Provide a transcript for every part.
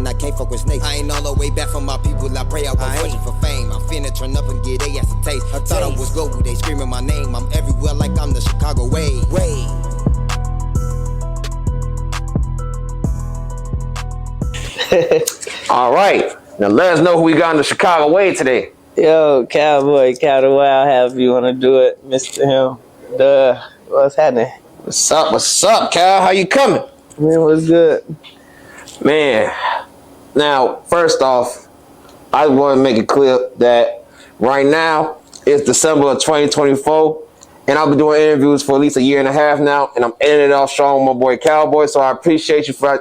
I can't fuck with snakes. I ain't all the way back from my people, I pray I won't fortune for fame. I'm finna turn up and get they ass a taste. I thought I was global, they screaming my name. I'm everywhere like I'm the Chicago way. All right, now let us know who we got in the Chicago way today. Yo, Calboy, I'll have you wanna do it, Mr. Him. What's happening? What's up, Cal? How you coming? Man, what's good? Man, now, first off, I want to make it clear that right now, it's December of 2024, and I've been doing interviews for at least a year and a half now, and I'm ending it off strong with my boy Calboy, so I appreciate you for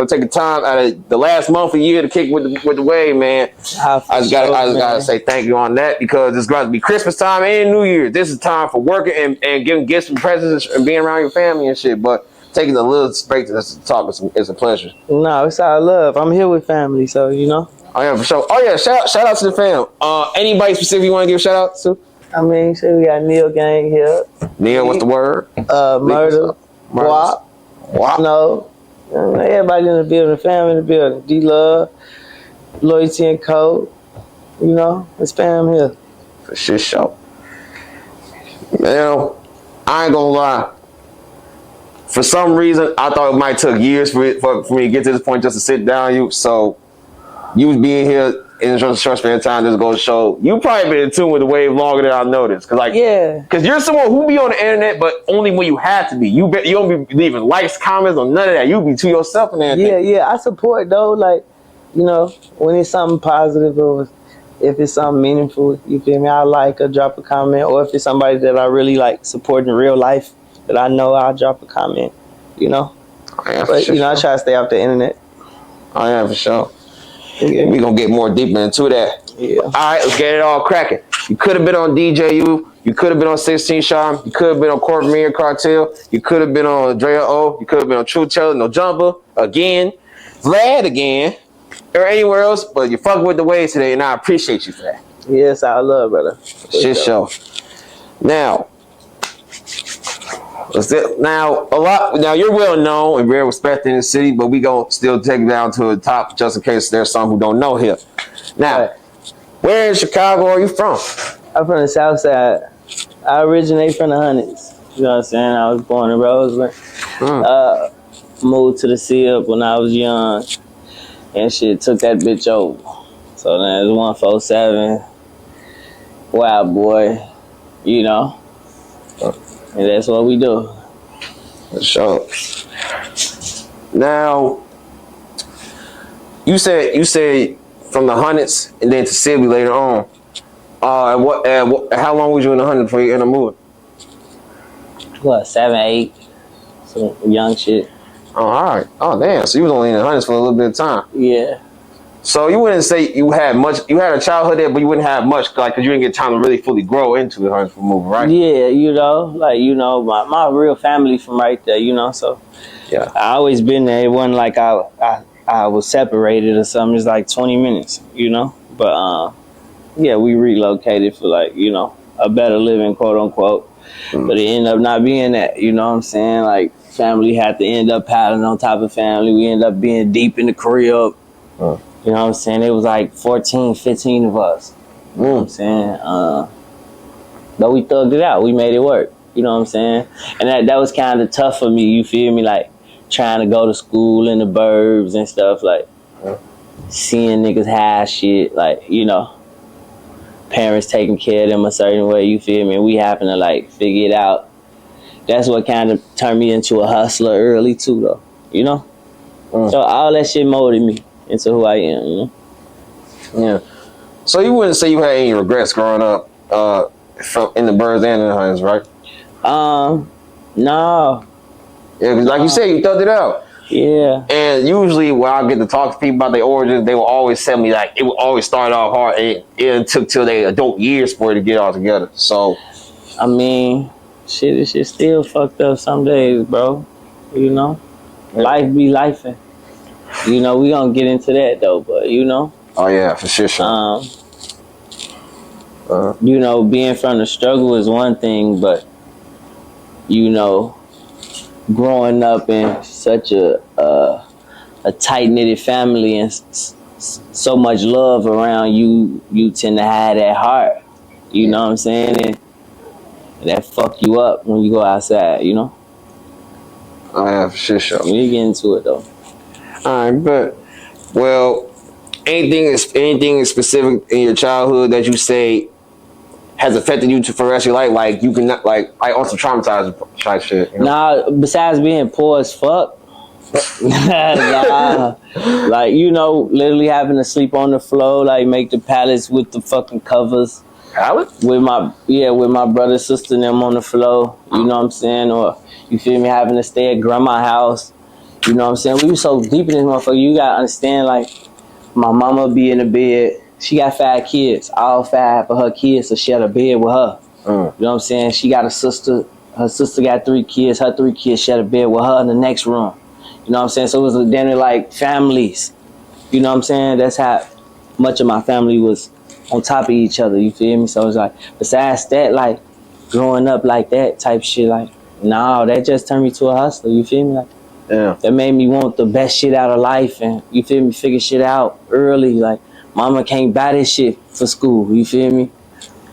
taking time out of the last month of the year to kick with the wave, man. I just gotta say thank you on that, because it's going to be Christmas time and New Year. This is time for working and giving gifts and presents and being around your family and shit, but taking a little break to talk is a pleasure. No, it's all love. I'm here with family, so you know. Oh yeah, for sure. Oh yeah, shout out to the fam. Anybody specific you want to give a shout out to? I mean, so we got Neil Gang here. Neil, what's the word? Murder, Wop, No. Everybody in the building, family in the building. D-Love, Loyalty and Code. You know, it's fam here. For sure. Now, I ain't gonna lie. For some reason, I thought it might take years for me to get to this point just to sit down you. So, you being here in a short span of time just goes to show you probably been in tune with the wave longer than I noticed. Cause you're someone who be on the internet, but only when you have to be. You don't be leaving likes, comments, or none of that. You be to yourself and everything. Yeah. I support though. Like, you know, when it's something positive or if it's something meaningful, you feel me? I like or drop a comment, or if it's somebody that I really like support in real life that I know, I'll drop a comment. You know. Oh, yeah, but you know, I try to stay off the internet. Oh yeah, for sure. Yeah. We're going to get more deeper into that. Yeah. All right, let's get it all cracking. You could have been on DJU. You could have been on 16 Charm. You could have been on Corporate Media Cartel. You could have been on Drea O. You could have been on True Teller, No Jumper, again. Vlad again. Or anywhere else, but you fucking with the wave today, and I appreciate you for that. Yes, I love, brother. Shit show. Now, now you're well known and very respected in the city, but we gonna still take it down to the top just in case there's some who don't know here. Now, where in Chicago are you from? I'm from the South Side. I originate from the Hundreds. You know what I'm saying? I was born in Roseland. Moved to the CIP when I was young, and shit took that bitch over. So then it's 147, Wild Boy, you know. And that's what we do. For sure. Now, you said from the Hundreds and then to Sylvie later on. How long was you in the Hundreds before you ended up moving? What, 7, 8? Some young shit. Oh, all right. Oh, damn. So you was only in the Hundreds for a little bit of time. Yeah. So you wouldn't say you had much. You had a childhood there, but you wouldn't have much, like, because you didn't get time to really fully grow into the Hundreds for moving, right? Yeah, you know, like, you know, my real family from right there, you know, so yeah, I always been there. It wasn't like I was separated or something. It's like 20 minutes, you know, but yeah, we relocated for, like, you know, a better living, quote unquote, but it ended up not being that, you know what I'm saying? Like, family had to end up piling on top of family. We ended up being deep in the crib. You know what I'm saying? It was like 14, 15 of us. You know what I'm saying? But we thugged it out. We made it work. You know what I'm saying? And that was kind of tough for me, you feel me? Like, trying to go to school in the burbs and stuff, like, seeing niggas high shit, like, you know, parents taking care of them a certain way, you feel me? And we happen to, like, figure it out. That's what kind of turned me into a hustler early, too, though, you know? So all that shit molded me into who I am, you know? Yeah. So you wouldn't say you had any regrets growing up in the Birds and in the Hundreds, right? No. Yeah, because like you said, you thugged it out. Yeah. And usually when I get to talk to people about their origins, they will always tell me, like, it would always start off hard, and it took till they adult years for it to get all together. So, I mean, shit still fucked up some days, bro. You know? Life be lifing. You know, we gonna get into that though, but you know. Oh yeah, for sure. You know, being from the struggle is one thing, but you know, growing up in such a a tight knitted family and so much love around you, you tend to have that heart. You know what I'm saying? And that fuck you up when you go outside. You know. Oh yeah, for sure. We get into it though. All right, but well, anything specific in your childhood that you say has affected you for the rest of your life? Like you can not like on some traumatized type shit. You know? Nah, besides being poor as fuck. Nah, like you know, literally having to sleep on the floor, like make the pallets with the fucking covers. With my brother, sister, and them on the floor. You know what I'm saying? Or you feel me? Having to stay at grandma's house. You know what I'm saying? We were so deep in this motherfucker. You gotta understand, like my mama be in the bed. She got 5 kids, all 5 of her kids, so she had a bed with her. You know what I'm saying? She got a sister. Her sister got 3 kids. Her 3 kids, she had a bed with her in the next room. You know what I'm saying? So it was then like families. You know what I'm saying? That's how much of my family was on top of each other. You feel me? So it's like, besides that, like growing up like that type shit, like, nah, that just turned me to a hustler. You feel me? Like, yeah. That made me want the best shit out of life, and you feel me? Figure shit out early. Like, mama can't buy this shit for school. You feel me?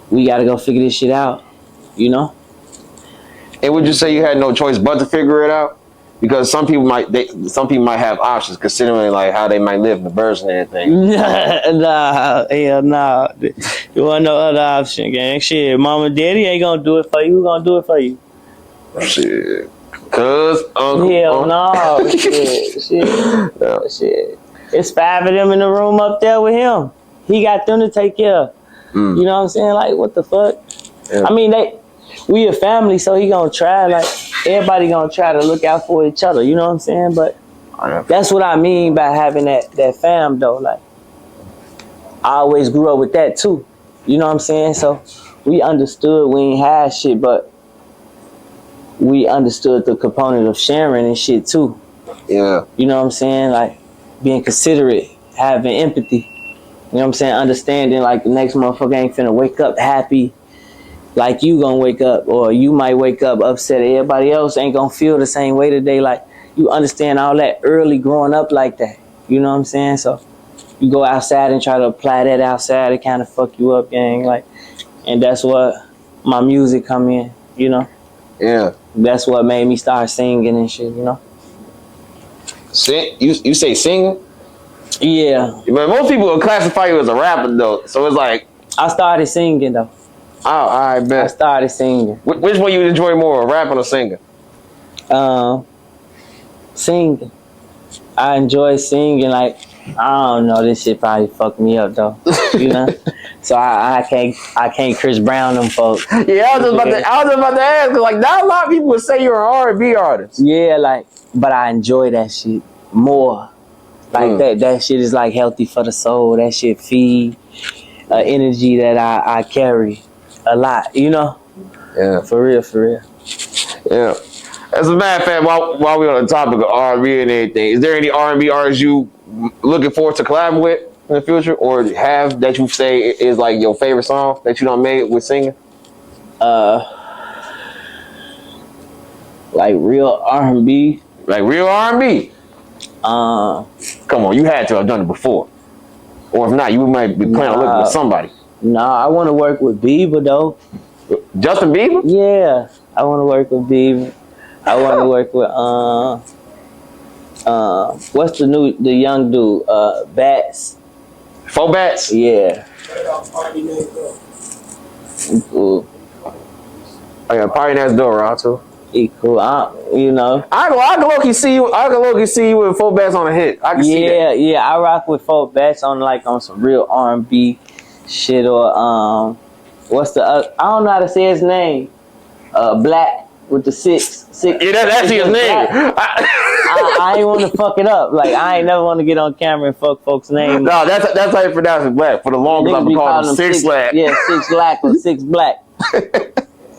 We gotta go figure this shit out. You know? And would you say you had no choice but to figure it out? Because some people might have options, considering like how they might live in the birds and everything. Nah, hell nah. There wasn't no other option, gang. Shit, mama and daddy ain't gonna do it for you. Who gonna do it for you? Shit. Cuz, uncle. Hell no. Shit. Yeah. Shit. It's 5 of them in the room up there with him. He got them to take care of. You know what I'm saying? Like, what the fuck? Yeah. I mean, we a family, so he gonna try, like, everybody gonna try to look out for each other, you know what I'm saying? But that's what I mean by having that fam, though. Like, I always grew up with that, too. You know what I'm saying? So, we understood we ain't had shit, but we understood the component of sharing and shit, too. Yeah. You know what I'm saying? Like, being considerate, having empathy. You know what I'm saying? Understanding, like, the next motherfucker ain't finna wake up happy like you gonna wake up, or you might wake up upset. Everybody else ain't gonna feel the same way today. Like, you understand all that early growing up like that. You know what I'm saying? So you go outside and try to apply that outside, it kind of fuck you up, gang. Like, and that's what my music come in, you know? Yeah. That's what made me start singing and shit, you know? You say singing? Yeah. But most people will classify you as a rapper, though. So it's like... I started singing, though. Oh, I bet. I started singing. Which one you enjoy more, rapping or singing? Singing. I enjoy singing. Like, I don't know, this shit probably fucked me up though. You know? So I can't Chris Brown them folks. Yeah, I was just about to ask, cause like not a lot of people would say you're an R&B artist. Yeah, like, but I enjoy that shit more. Like that shit is like healthy for the soul. That shit feed energy that I carry a lot, you know? Yeah. For real. Yeah. As a matter of fact, while we're on the topic of R&B and everything, is there any R&B artists you looking forward to collab with in the future, or have that you say is like your favorite song that you done made with singing? Like real R&B. Like real R&B? Come on, you had to have done it before. Or if not, you might be planning on looking with somebody. Nah, I want to work with Bieber, though. Justin Bieber? Yeah, I want to work with Bieber. I want to work with, what's the young dude? Bats. Four Bats? Yeah. Cool. I got Party Next Door out too. He cool. You know. I can low-key see you with Four Bats on a hit. I can see that. Yeah. I rock with Four Bats on some real R&B shit, or what's the I don't know how to say his name. Black with the six. Yeah, that's actually his name. I ain't want to fuck it up. Like, I ain't never want to get on camera and fuck folks' name. No, that's how you pronounce it, Black. For the longest, I've been calling him Six Black. Yeah, Six Black or Six Black.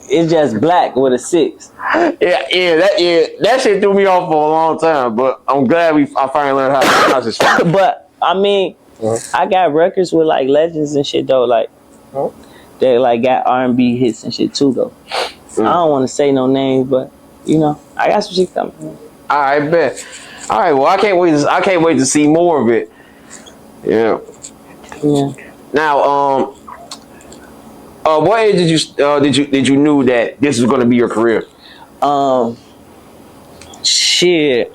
It's just Black with a 6. Yeah, that shit threw me off for a long time, but I'm glad I finally learned how to pronounce this shit. But I mean, I got records with like legends and shit though, like they like got R&B hits and shit too though. I don't want to say no names, but you know, I got some shit coming. I bet. All right, well, I can't wait to see more of it. Yeah. Yeah. Now, what age did you knew that this was going to be your career? Shit.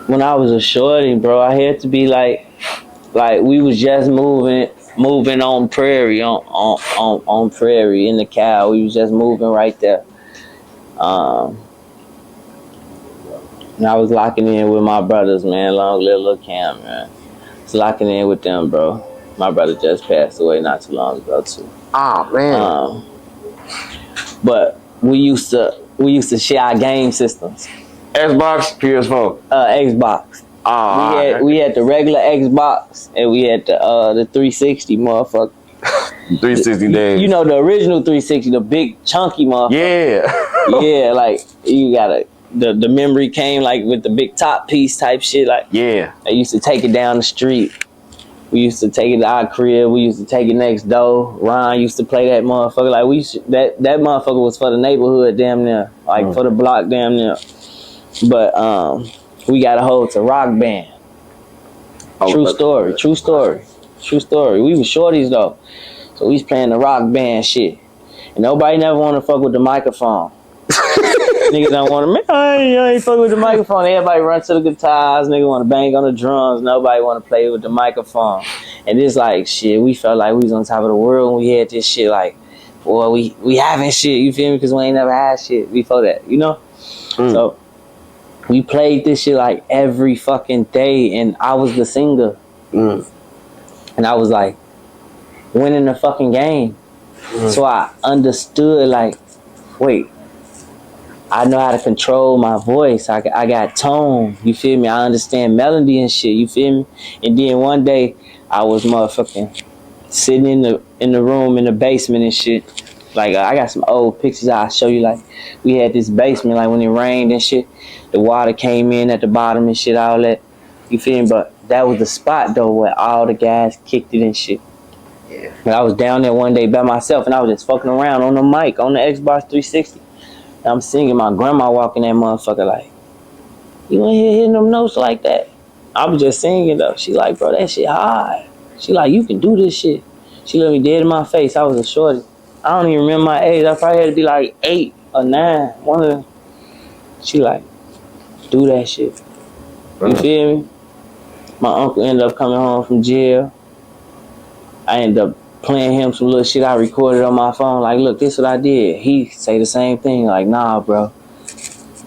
When I was a shorty, bro, I had to be like we was just moving on prairie, on prairie in the cow. We was just moving right there. And I was locking in with my brothers, man. Long live Lil Cam, man. Was locking in with them, bro. My brother just passed away not too long ago too. Oh man. But we used to share our game systems. Xbox, PS4. Xbox. We had the regular Xbox and we had the 360 motherfucker. 360 days. You know the original 360, the big chunky motherfucker. Yeah. Yeah, like you gotta the memory came like with the big top piece type shit. Like yeah. I used to take it down the street. We used to take it to our crib. We used to take it next door. Ron used to play that motherfucker. Like that motherfucker was for the neighborhood damn near. Like for the block damn near. But we got a hold to Rock Band. True story. We was shorties though. So we was playing the Rock Band shit. And nobody never want to fuck with the microphone. Niggas don't want to, man, I ain't fuck with the microphone. Everybody run to the guitars. Nigga want to bang on the drums. Nobody want to play with the microphone. And it's like, shit, we felt like we was on top of the world when we had this shit. Like, boy, we having shit, you feel me? Because we ain't never had shit before that, you know? So we played this shit like every fucking day. And I was the singer. And I was like, winning the fucking game. So I understood, like, wait, I know how to control my voice. I got tone. You feel me? I understand melody and shit. You feel me? And then one day, I was motherfucking sitting in the room in the basement and shit. Like I got some old pictures I'll show you. Like we had this basement. Like when it rained and shit, the water came in at the bottom and shit. All that. You feel me? But that was the spot though where all the guys kicked it and shit. Yeah. And I was down there one day by myself and I was just fucking around on the mic on the Xbox 360. I'm singing, my grandma walking that motherfucker like, you ain't here hitting them notes like that. I was just singing though. She like, bro, that shit hard. She like, you can do this shit. She looked me dead in my face. I was a shorty. I don't even remember my age. I probably had to be like 8 or 9. One of them. She like, do that shit. You feel me? My uncle ended up coming home from jail. I ended up playing him some little shit I recorded on my phone. Like, look, this is what I did. He say the same thing. Like, nah, bro.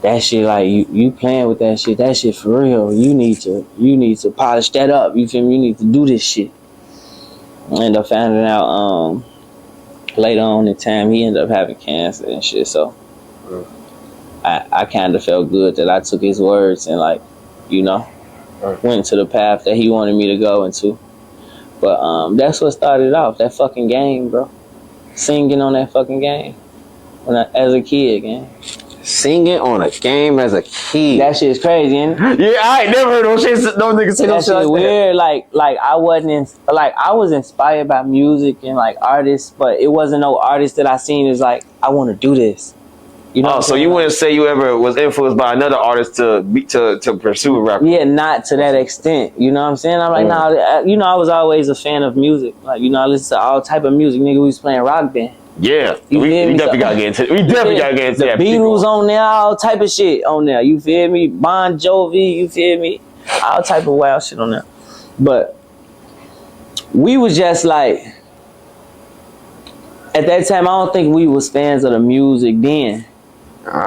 That shit, like, you playing with that shit. That shit for real. You need to polish that up. You feel me? You need to do this shit. I ended up finding out later on in time he ended up having cancer and shit. So I kind of felt good that I took his words and, like, you know, went to the path that he wanted me to go into. But that's what started off, that fucking game, bro. Singing on that fucking game as a kid, gang. Singing on a game as a kid. That shit's crazy, ain't it? Yeah, I ain't never heard no niggas say no shit like weird. Like I was inspired by music and like artists, but it wasn't no artist that I seen as like I want to do this. You know, so you wouldn't say you ever was influenced by another artist to pursue a rapper? Yeah, not to that extent. You know what I'm saying? I'm like, nah, you know, I was always a fan of music. Like, you know, I listen to all type of music. Nigga, we was playing Rock Band. Yeah, we definitely gotta get into. We definitely gotta get into the that. Beatles on there, all type of shit on there. You feel me? Bon Jovi, you feel me? All type of wild shit on there. But we was just like, at that time, I don't think we was fans of the music then.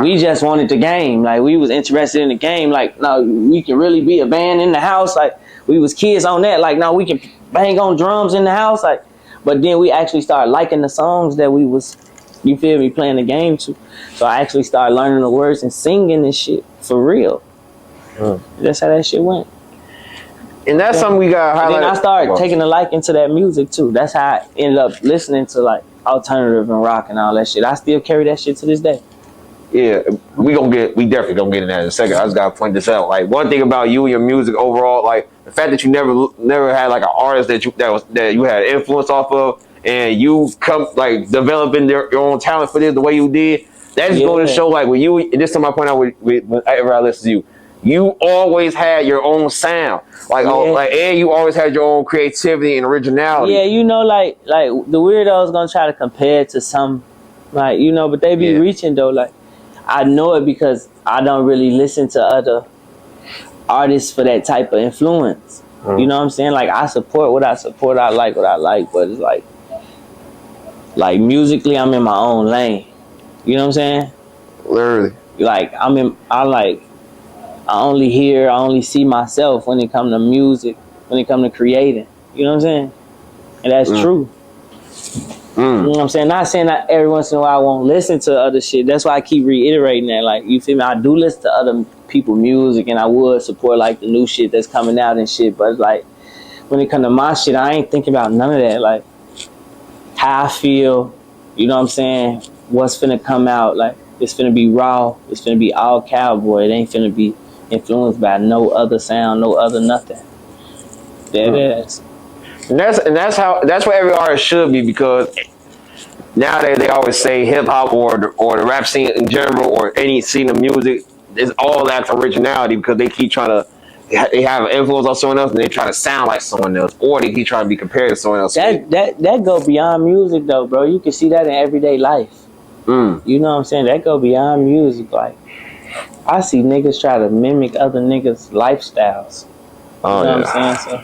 We just wanted the game. Like, we was interested in the game. Like, no, we can really be a band in the house. Like, we was kids on that. Like, no, we can bang on drums in the house. Like, but then we actually started liking the songs that we was, you feel me, playing the game to. So I actually started learning the words and singing this shit for real. That's how that shit went. And that's something we got highlighted. And then I started taking a liking to that music too. That's how I ended up listening to like alternative and rock and all that shit. I still carry that shit to this day. Yeah, we definitely gonna get in that in a second. I just gotta point this out. Like, one thing about you and your music overall, like the fact that you never had like an artist that you had influence off of, and you come like developing your own talent for this the way you did. That's going to show like when you. And this is my point out whenever I listen to you. you always had your own sound. And you always had your own creativity and originality. Yeah, you know, like the weirdos gonna try to compare it to some, like, you know, but they be reaching though. Like, I know it because I don't really listen to other artists for that type of influence. You know what I'm saying? Like, I support what I support. I like what I like, but it's like musically, I'm in my own lane. You know what I'm saying? Literally. Like, I only see myself when it comes to music, when it comes to creating. You know what I'm saying? And that's true. You know what I'm saying? Not saying that every once in a while I won't listen to other shit. That's why I keep reiterating that. Like, you feel me? I do listen to other people's music, and I would support like the new shit that's coming out and shit. But like, when it comes to my shit, I ain't thinking about none of that. Like, how I feel, you know what I'm saying? What's finna come out? Like, it's finna be raw. It's finna be all Calboy. It ain't finna be influenced by no other sound, no other nothing. That is. And that's what every artist should be, because nowadays they always say hip hop or the rap scene in general or any scene of music is all that originality, because they keep trying to, they have an influence on someone else and they try to sound like someone else, or they keep trying to be compared to someone else. That go beyond music though, bro. You can see that in everyday life. You know what I'm saying? That go beyond music. Like, I see niggas try to mimic other niggas' lifestyles. You know what I'm saying? So,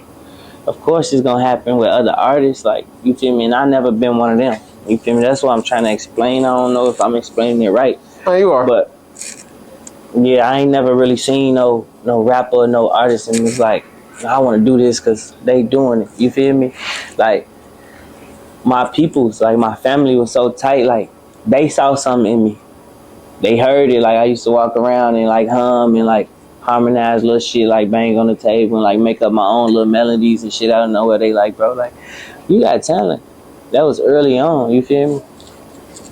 of course it's gonna happen with other artists, like, you feel me? And I never been one of them. You feel me? That's what I'm trying to explain. I don't know if I'm explaining it right. Oh, you are. But yeah, I ain't never really seen no rapper or no artist and was like, I want to do this because they doing it. You feel me? Like, my peoples, like my family was so tight, like they saw something in me. They heard it. Like, I used to walk around and like hum and like harmonize little shit, like bang on the table and like make up my own little melodies and shit. I don't know where they like, bro, like, you got talent. That was early on, you feel me?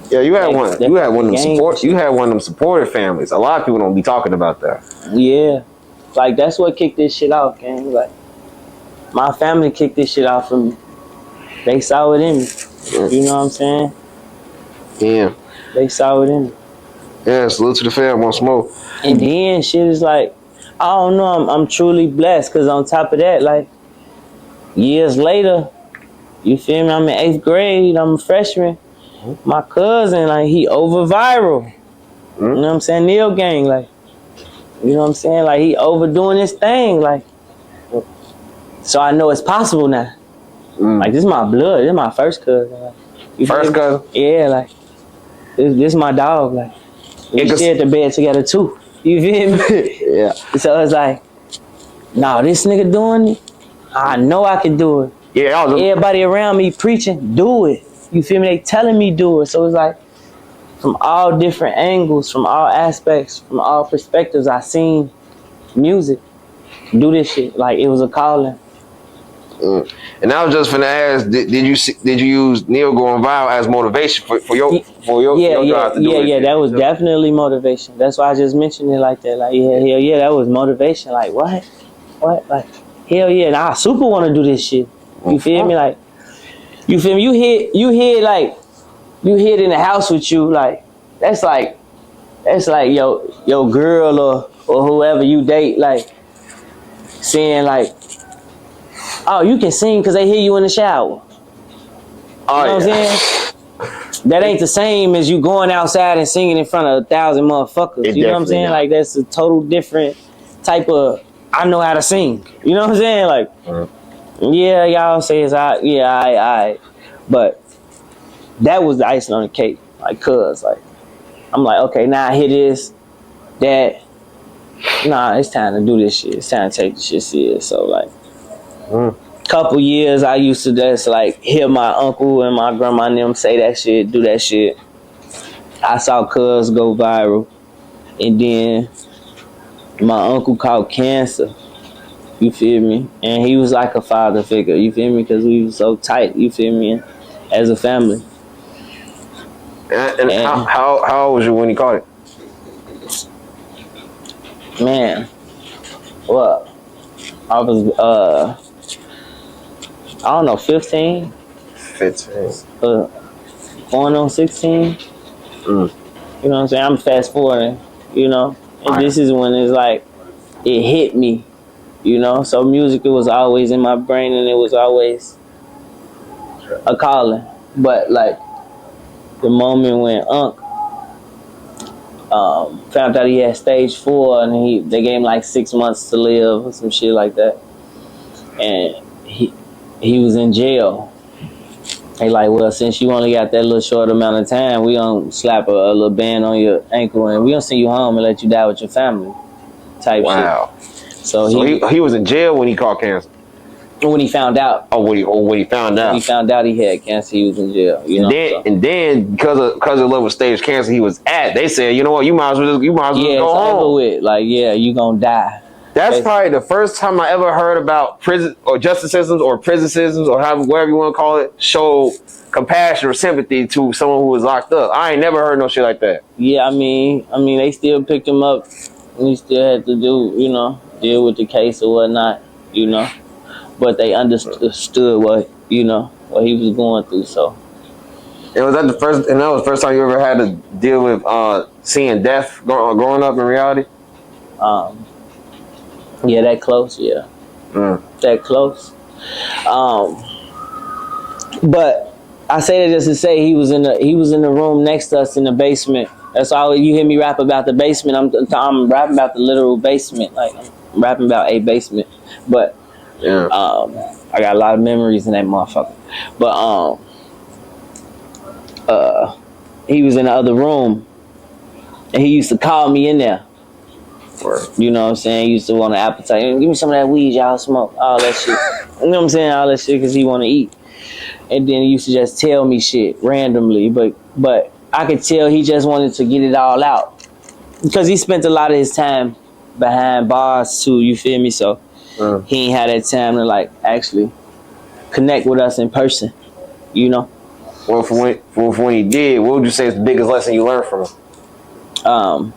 Yeah, you had one of them supportive families. A lot of people don't be talking about that. Yeah. Like, that's what kicked this shit off, gang. Like, my family kicked this shit off for me. They saw it in me. You know what I'm saying? Yeah. They saw it in me. Yeah, salute to the fam once more. And then shit is like, I don't know, I'm truly blessed, because on top of that, like, years later, you feel me, I'm in 8th grade, I'm a freshman. My cousin, like, he over viral. You know what I'm saying? Neil Gang, like, you know what I'm saying? Like, he overdoing his thing, like. So I know it's possible now. Like, this is my blood. This is my first cousin. Like, first cousin? Yeah, like, this my dog. Like, we shared the bed together too. You feel me? Yeah. So it's like, nah, this nigga doing it. I know I can do it. Yeah. Everybody around me preaching, do it. You feel me? They telling me do it. So it's like, from all different angles, from all aspects, from all perspectives, I seen music do this shit. Like, it was a calling. And I was just finna ask, did you use Neil going viral as motivation for your drive to do it? Yeah, that was definitely motivation. That's why I just mentioned it like that. Like, hell yeah, that was motivation. Like, what? Like, hell yeah, and I super want to do this shit. You feel me? Like, you feel me? You hit in the house with you, like, that's like your girl or whoever you date, like, saying like, oh, you can sing because they hear you in the shower. You know what I'm saying? That ain't the same as you going outside and singing in front of 1,000 motherfuckers. You know what I'm saying? Like, that's a total different type of, I know how to sing. You know what I'm saying? Like, yeah, y'all say it's I. But that was the icing on the cake. Like, cuz, like, I'm like, okay, now I hear this, that, nah, it's time to do this shit. It's time to take this shit serious. So, like, couple years I used to just, like, hear my uncle and my grandma and them say that shit, do that shit. I saw cuz go viral. And then my uncle caught cancer. You feel me? And he was like a father figure. You feel me? Because we was so tight. You feel me? As a family. And how old was you when he caught it? Man, well, I was I don't know, 15. 15. Going on 16. You know what I'm saying? I'm fast forwarding, you know? And this is when it's like, it hit me, you know. So music, it was always in my brain, and it was always a calling. But like the moment when Unc found out he had stage 4, and they gave him like 6 months to live or some shit like that, and he was in jail. They like, well, since you only got that little short amount of time, we gonna slap a little band on your ankle, and we gonna send you home and let you die with your family, type shit. So he was in jail when he caught cancer. When he found out. Oh, when he found out. When he found out he had cancer, he was in jail. You know. And then because of level stage cancer he was at, they said, you know what, you might as well go home. Over with. Like, yeah, you gonna die. That's probably the first time I ever heard about prison or justice systems or prison systems or whatever you want to call it show compassion or sympathy to someone who was locked up. I ain't never heard no shit like that. Yeah, I mean, they still picked him up, and he still had to deal with the case or whatnot, you know. But they understood what he was going through. So. And was that the first time you ever had to deal with seeing death growing up in reality? Yeah, that close. Yeah, that close. But I say that just to say he was in the room next to us in the basement. That's all you hear me rap about the basement. I'm rapping about the literal basement. Like I'm rapping about a basement. But yeah, I got a lot of memories in that motherfucker. But he was in the other room, and he used to call me in there. You know what I'm saying? He used to want an appetite. Give me some of that weed, y'all smoke. All that shit. You know what I'm saying? All that shit because he want to eat. And then he used to just tell me shit randomly. But I could tell he just wanted to get it all out. Because he spent a lot of his time behind bars too, you feel me? So he ain't had that time to like actually connect with us in person, you know? Well, for when he did, what would you say is the biggest lesson you learned from him?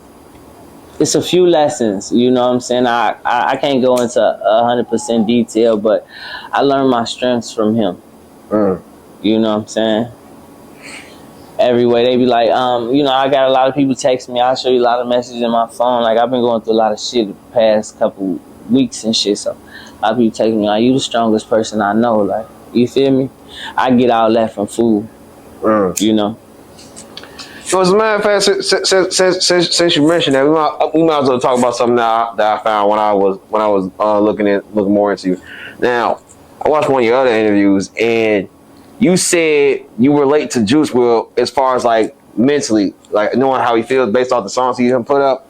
It's a few lessons, you know what I'm saying? I can't go into 100% detail, but I learned my strengths from him. You know what I'm saying? Every way they be like, I got a lot of people text me. I'll show you a lot of messages in my phone. Like I've been going through a lot of shit the past couple weeks and shit. So a lot of people text me, like, you the strongest person I know. Like, you feel me? I get all that from food. You know? So as a matter of fact, since you mentioned that, we might as well talk about something that I found when I was looking more into you. Now, I watched one of your other interviews, and you said you relate to Juice WRLD as far as like mentally, like knowing how he feels based off the songs he put up.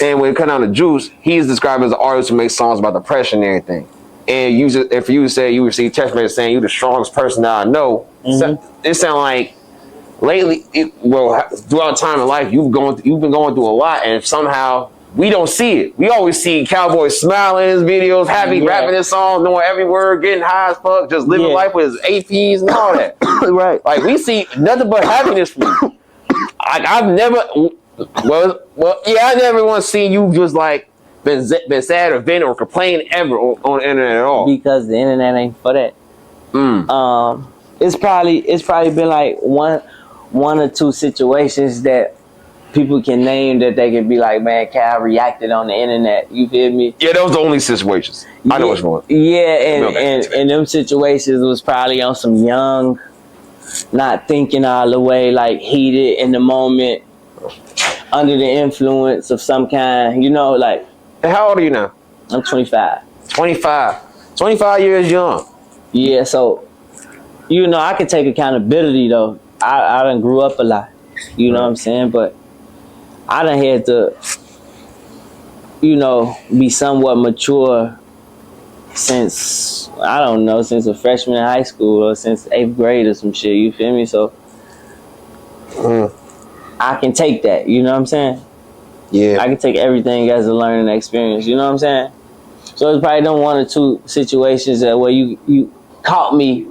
And when it comes down to Juice, he's described as an artist who makes songs about depression and everything. And if you say you receive text messages saying you're the strongest person that I know, it sounds like lately, throughout time in life, you've been going through a lot, and somehow we don't see it. We always see Calboy smiling in his videos, happy, rapping his songs, knowing every word, getting high as fuck, just living life with his APs and all that. Right. Like we see nothing but happiness from you. I've never, I never once seen you just like been sad or venting or complaining ever on the internet at all. Because the internet ain't for that. It's probably been like one or two situations that people can name that they can be like, man, Cal reacted on the internet. You feel me? Yeah, those are the only situations. I know what's going on. Yeah, and them situations was probably on some young, not thinking all the way, like heated in the moment, under the influence of some kind, you know, like. And how old are you now? I'm 25. 25 years young. Yeah, so, you know, I can take accountability, though. I done grew up a lot, you know what I'm saying? But I done had to, you know, be somewhat mature since, I don't know, since a freshman in high school or since 8th grade or some shit, you feel me? So, I can take that, you know what I'm saying? Yeah. I can take everything as a learning experience, you know what I'm saying? So it's probably done one or two situations that where you caught me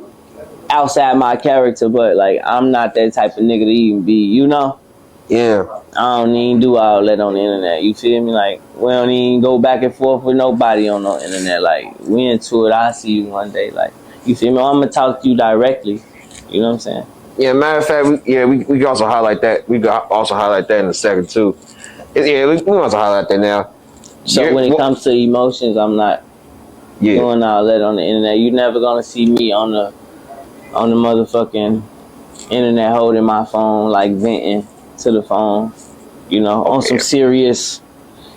outside my character, but like I'm not that type of nigga to even be, you know? Yeah. I don't even do all that on the internet. You feel me? Like we don't even go back and forth with nobody on the internet. Like we into it, I'll see you one day. Like you feel me? I'm gonna talk to you directly. You know what I'm saying? Yeah, matter of fact, we can also highlight that. We got also highlight that in a second too. Yeah, we want to highlight that now. So when it comes to emotions, I'm not doing all that on the internet. You're never gonna see me on the motherfucking internet holding my phone, like venting to the phone, you know, on some serious,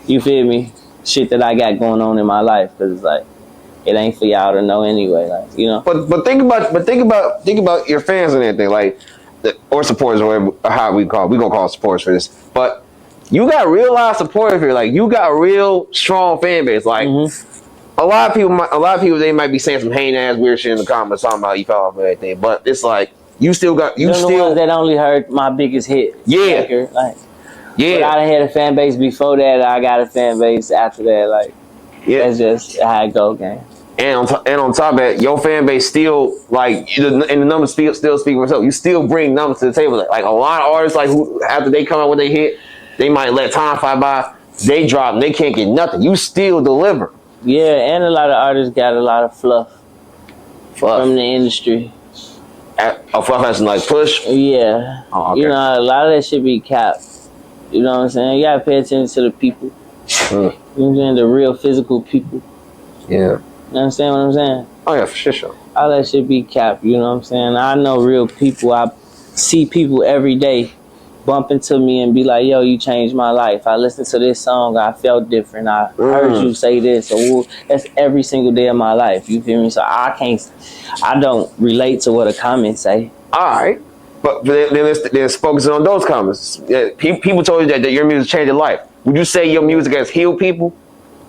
you feel me, shit that I got going on in my life. Cause it's like, it ain't for y'all to know anyway, like, you know. But think about your fans and everything, like, or supporters, or how we gonna call supporters for this. But you got real live supporters here, like, you got a real strong fan base, like. A lot of people, they might be saying some hating ass weird shit in the comments talking about you fell off and everything, but it's like you still the ones that only heard my biggest hit. Yeah, record, like, but I done had a fan base before that. I got a fan base after that. Like, that's just how it go, gang. And on top of that, your fan base still, like, and the numbers still speak for itself. You still bring numbers to the table. Like a lot of artists, like, who after they come out with they hit, they might let time fly by. They drop, and they can't get nothing. You still deliver. Yeah, and a lot of artists got a lot of fluff. From the industry. Fluff as in like Push? Yeah. Oh, okay. You know, a lot of that shit be capped. You know what I'm saying? You gotta pay attention to the people. You know what I'm saying? The real physical people. Yeah. You understand what I'm saying? Oh yeah, for sure. All that shit be capped, you know what I'm saying? I know real people. I see people every day bump into me and be like, yo, you changed my life. I listened to this song, I felt different. I heard you say this. So that's every single day of my life. You feel me? So I don't relate to what a comment say. All right. But then let's focus on those comments. People told you that your music changed your life. Would you say your music has healed people?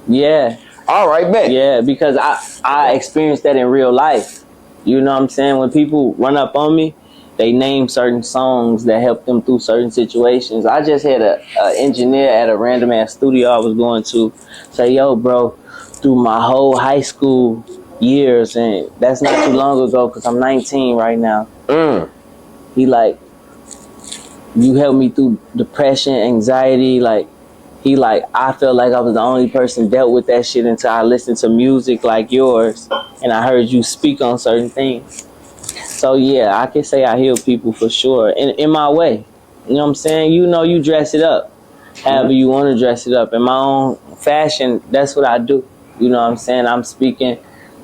Yeah. All right, bet. Yeah, because I experienced that in real life. You know what I'm saying? When people run up on me, they name certain songs that help them through certain situations. I just had a engineer at a random ass studio I was going to say, yo, bro, through my whole high school years, and that's not too long ago because I'm 19 right now. He like, you helped me through depression, anxiety, like, he like, I felt like I was the only person dealt with that shit until I listened to music like yours and I heard you speak on certain things. So yeah, I can say I heal people for sure, in my way. You know what I'm saying? You know, you dress it up however you want to dress it up. In my own fashion, that's what I do. You know what I'm saying? I'm speaking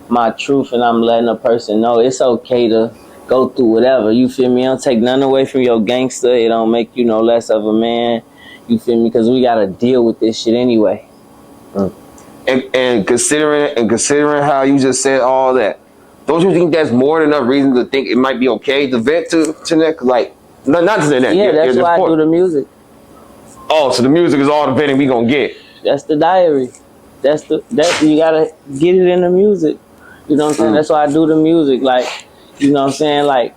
my truth and I'm letting a person know it's okay to go through whatever. You feel me? It don't take nothing away from your gangster. It don't make you no less of a man. You feel me? Because we got to deal with this shit anyway. And considering how you just said all that, don't you think that's more than enough reason to think it might be okay to vent to that? Like, not to the net. Yeah, that's why I do the music. Oh, so the music is all the venting we gonna get. That's the diary. That you gotta get it in the music. You know what I'm saying? That's why I do the music. Like, you know what I'm saying? Like,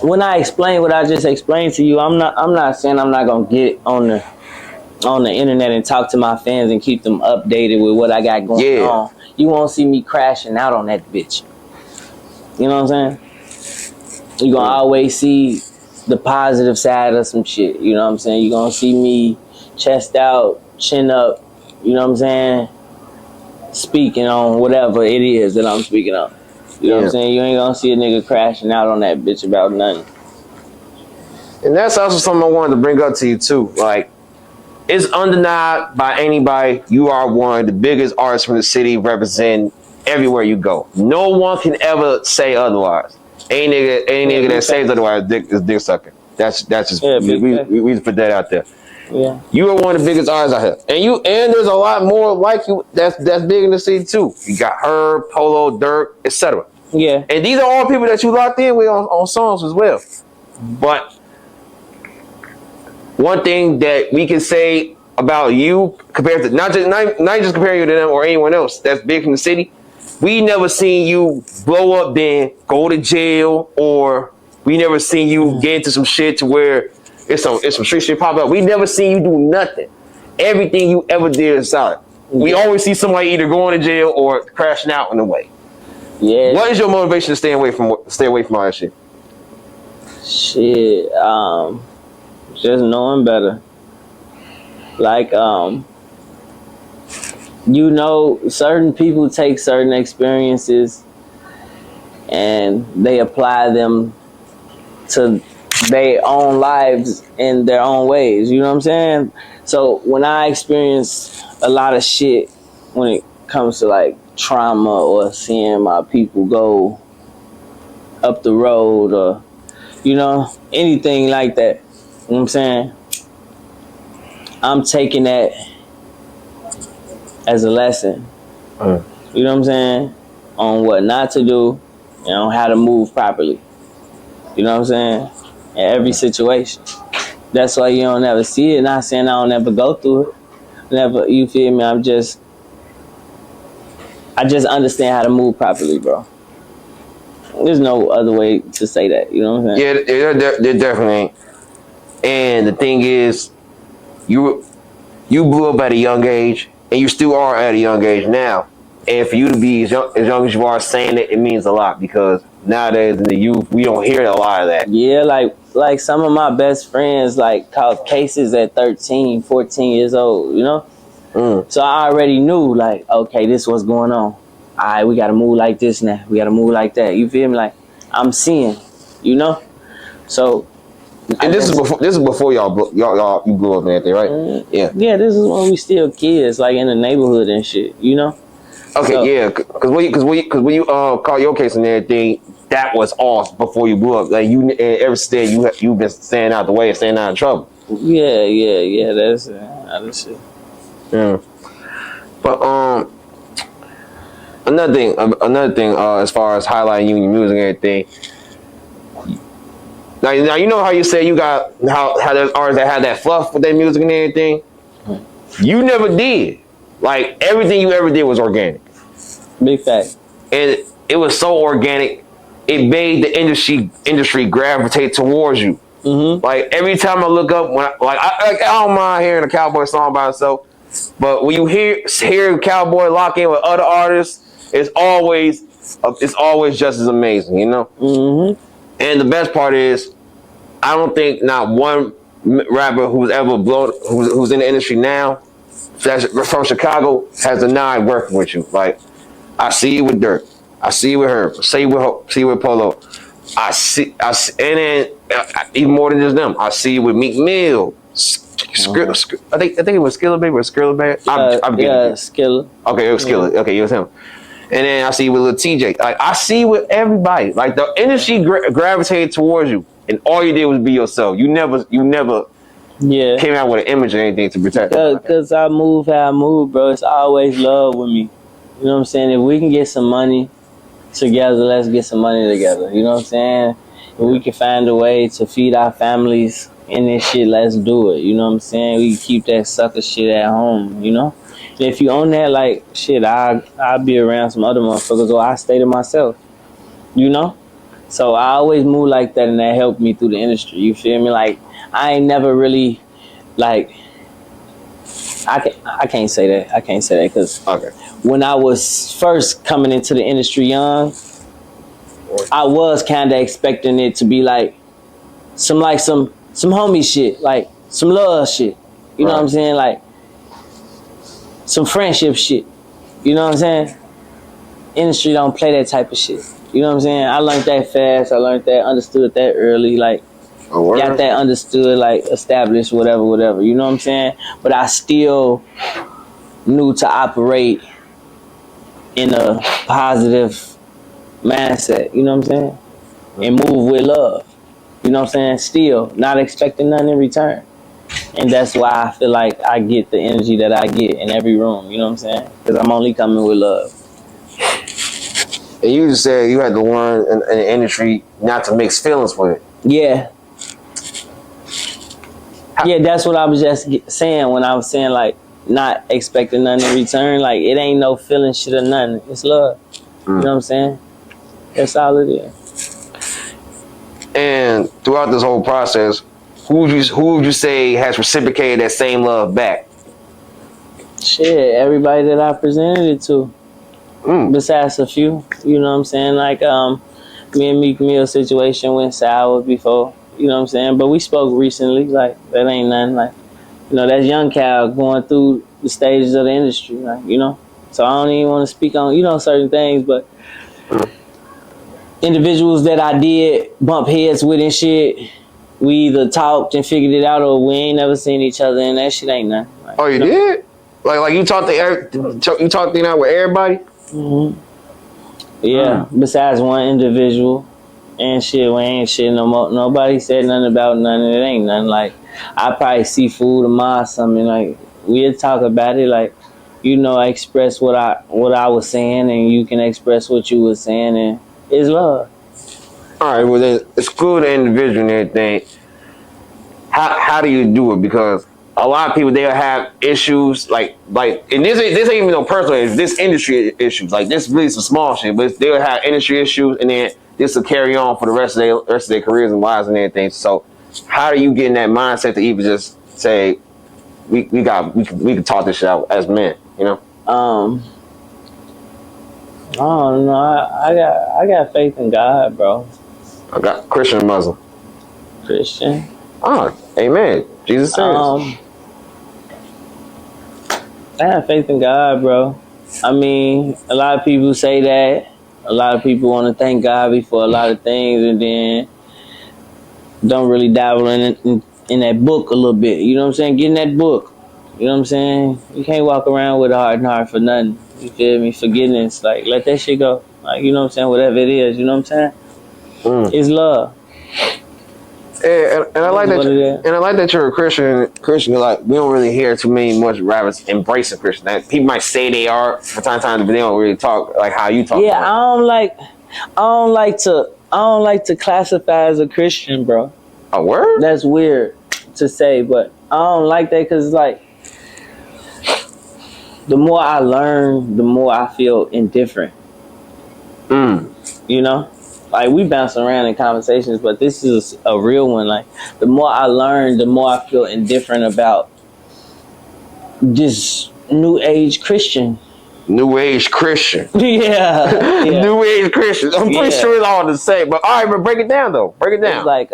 when I explain what I just explained to you, I'm not saying I'm not gonna get on the internet and talk to my fans and keep them updated with what I got going on. You won't see me crashing out on that bitch. You know what I'm saying? You're gonna always see the positive side of some shit. You know what I'm saying? You're gonna see me chest out, chin up, you know what I'm saying? Speaking on whatever it is that I'm speaking on. You know what I'm saying? You ain't gonna see a nigga crashing out on that bitch about nothing. And that's also something I wanted to bring up to you too. Like, it's undenied by anybody, you are one of the biggest artists from the city, representing everywhere you go. No one can ever say otherwise. Any nigga that says otherwise is dick sucking. That's just we put that out there. Yeah. You are one of the biggest artists out here. And there's a lot more like you that's big in the city too. You got Herb, Polo, Dirk, etc. Yeah. And these are all people that you locked in with on songs as well. But one thing that we can say about you compared to not just comparing you to them or anyone else that's big from the city, we never seen you blow up then go to jail, or we never seen you get into some shit to where it's some street shit pop up. We never seen you do nothing. Everything you ever did is solid. We always see somebody either going to jail or crashing out in a way. Yeah. What is your motivation to stay away from all that shit? Shit, just knowing better. Like, you know, certain people take certain experiences and they apply them to their own lives in their own ways. You know what I'm saying? So when I experience a lot of shit when it comes to like trauma or seeing my people go up the road or, you know, anything like that, you know what I'm saying? I'm taking that as a lesson. You know what I'm saying? On what not to do and on how to move properly. You know what I'm saying? In every situation. That's why you don't ever see it. Not saying I don't ever go through it. Never, you feel me? I just understand how to move properly, bro. There's no other way to say that. You know what I'm saying? Yeah, there definitely ain't. And the thing is, you blew up at a young age, and you still are at a young age now. And for you to be as young as you are saying it, it means a lot, because nowadays in the youth, we don't hear a lot of that. Yeah, like some of my best friends like caught cases at 13, 14 years old, you know? So I already knew, like, okay, this what's going on. All right, we got to move like this now. We got to move like that. You feel me? Like, I'm seeing, you know? So... And this is before y'all you grew up and everything, right? Yeah. Yeah, this is when we still kids, like in the neighborhood and shit, you know? Okay, So, yeah, because when you caught your case and everything, that was all before you blew up. Like you, ever since you've been staying out the way and staying out of trouble. Yeah, that's shit. Yeah. But another thing, as far as highlighting you and your music and everything. Now you know how you say you got how there's artists that have that fluff with their music and everything. You never did. Like everything you ever did was organic. Big fact. And it was so organic, it made the industry gravitate towards you. Mm-hmm. Like every time I look up, I don't mind hearing a Calboy song by itself, but when you hear Calboy lock in with other artists, it's always just as amazing, you know. Mm-hmm. And the best part is, I don't think not one rapper who's ever blown, who's in the industry now, that's from Chicago, has denied working with you. Like, I see you with Dirt, I see you with her, see you with Polo, I see, and then even more than just them, I see you with Meek Mill. I think it was Skilla Baby or Skrilla Baby. Yeah, Skilla. Okay, it was Skilla. Okay, it was him. And then I see you with Lil TJ. Like I see you with everybody. Like the industry gravitated towards you, and all you did was be yourself. You never came out with an image or anything to protect. Because I move how I move, bro. It's always love with me. You know what I'm saying? If we can get some money together, let's get some money together. You know what I'm saying? If we can find a way to feed our families in this shit, let's do it. You know what I'm saying? We can keep that sucker shit at home, you know? And if you own that, like, shit, I'll be around some other motherfuckers, or I stay to myself, you know? So I always move like that, and that helped me through the industry, you feel me? Like, I ain't never really, like, I can't say that. I can't say that because when I was first coming into the industry young, I was kind of expecting it to be like some homie shit, like some love shit. You know what I'm saying? Like some friendship shit. You know what I'm saying? Industry don't play that type of shit. You know what I'm saying? I learned that fast. I learned that, understood that early. Like, got that understood, like, established, whatever. You know what I'm saying? But I still knew to operate in a positive mindset. You know what I'm saying? And move with love. You know what I'm saying? Still not expecting nothing in return. And that's why I feel like I get the energy that I get in every room. You know what I'm saying? Because I'm only coming with love. And you just said you had to learn in the industry not to mix feelings with it. Yeah. Yeah, that's what I was just saying when I was saying, like, not expecting nothing in return. Like, it ain't no feeling shit or nothing. It's love. You know what I'm saying? That's all it is. And throughout this whole process, who would you say has reciprocated that same love back? Shit, everybody that I presented it to. Besides a few, you know what I'm saying? Like, me and Meek Mill situation went sour before, you know what I'm saying? But we spoke recently, like, that ain't nothing. Like, you know, that's young Cal going through the stages of the industry, like, you know? So I don't even want to speak on, you know, certain things, but individuals that I did bump heads with and shit, we either talked and figured it out, or we ain't never seen each other, and that shit ain't nothing. Like, Oh, you did? Like you talked to out with everybody? Mm-hmm. Yeah. Besides one individual, and shit, we ain't shit no more. Nobody said nothing about nothing. It ain't nothing. Like, I probably see food tomorrow or something. Like, we'll talk about it. Like, you know, I express what I was saying, and you can express what you were saying, and it's love. All right, well then exclude the individual and everything. How do you do it? Because a lot of people, they'll have issues like and this ain't even no personal, it's this industry issues. Like, this really some small shit, but they'll have industry issues, and then this will carry on for the rest of their careers and lives and everything. So how do you get in that mindset to even just say we can talk this shit out as men, you know? I don't know. I got faith in God, bro. I got Christian and Muslim. Christian. Oh, amen. Jesus says. I have faith in God, bro. I mean, a lot of people say that. A lot of people want to thank God before a lot of things, and then don't really dabble in that book a little bit. You know what I'm saying? Get in that book. You know what I'm saying? You can't walk around with a hardened heart for nothing. You feel me? Forgiveness. Like, let that shit go. Like, you know what I'm saying? Whatever it is, you know what I'm saying? It's love. Yeah, and I like that. And I like that you're a Christian. Like, we don't really hear too many much rappers embracing Christian. Like, people might say they are from time to time, but they don't really talk like how you talk. Yeah, I don't like to classify as a Christian, bro. A word? That's weird to say, but I don't like that because, like, the more I learn, the more I feel indifferent. You know? Like, we bounce around in conversations, but this is a real one. Like, the more I learn, the more I feel indifferent about this new age Christian. New age Christian. Yeah. New age Christian. I'm pretty sure it's all the same. But all right, but break it down though. Break it down. It's like,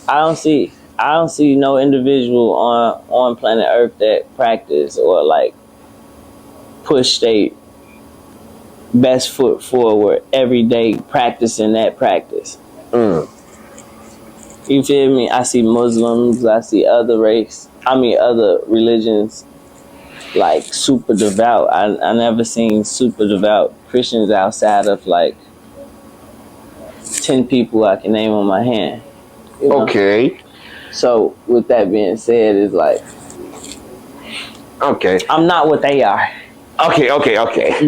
I don't see no individual on planet Earth that practice or like push their best foot forward every day, practicing that practice. You feel me? I see Muslims, I see other religions like super devout. I never seen super devout Christians outside of like 10 people I can name on my hand. You know? Okay. So with that being said, it's like, okay, I'm not what they are. Okay.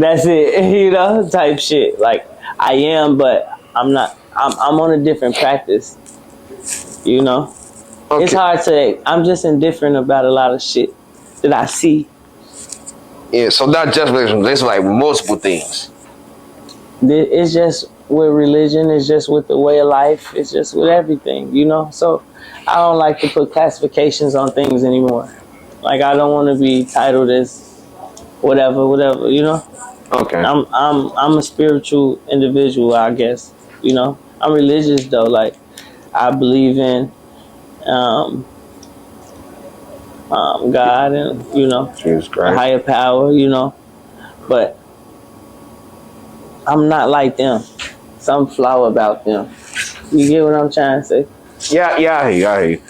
That's it, you know, type shit. Like, I am, but I'm not. I'm on a different practice, you know. Okay. It's hard to. I'm just indifferent about a lot of shit that I see. Yeah, so not just religion. It's like multiple things. It's just with religion. It's just with the way of life. It's just with everything, you know. So I don't like to put classifications on things anymore. Like, I don't want to be titled as whatever, you know. Okay. I'm a spiritual individual, I guess. You know, I'm religious though. Like, I believe in God and, you know, Jesus Christ, a higher power, you know. But I'm not like them. Some flaw about them. You get what I'm trying to say? Yeah, I hear you.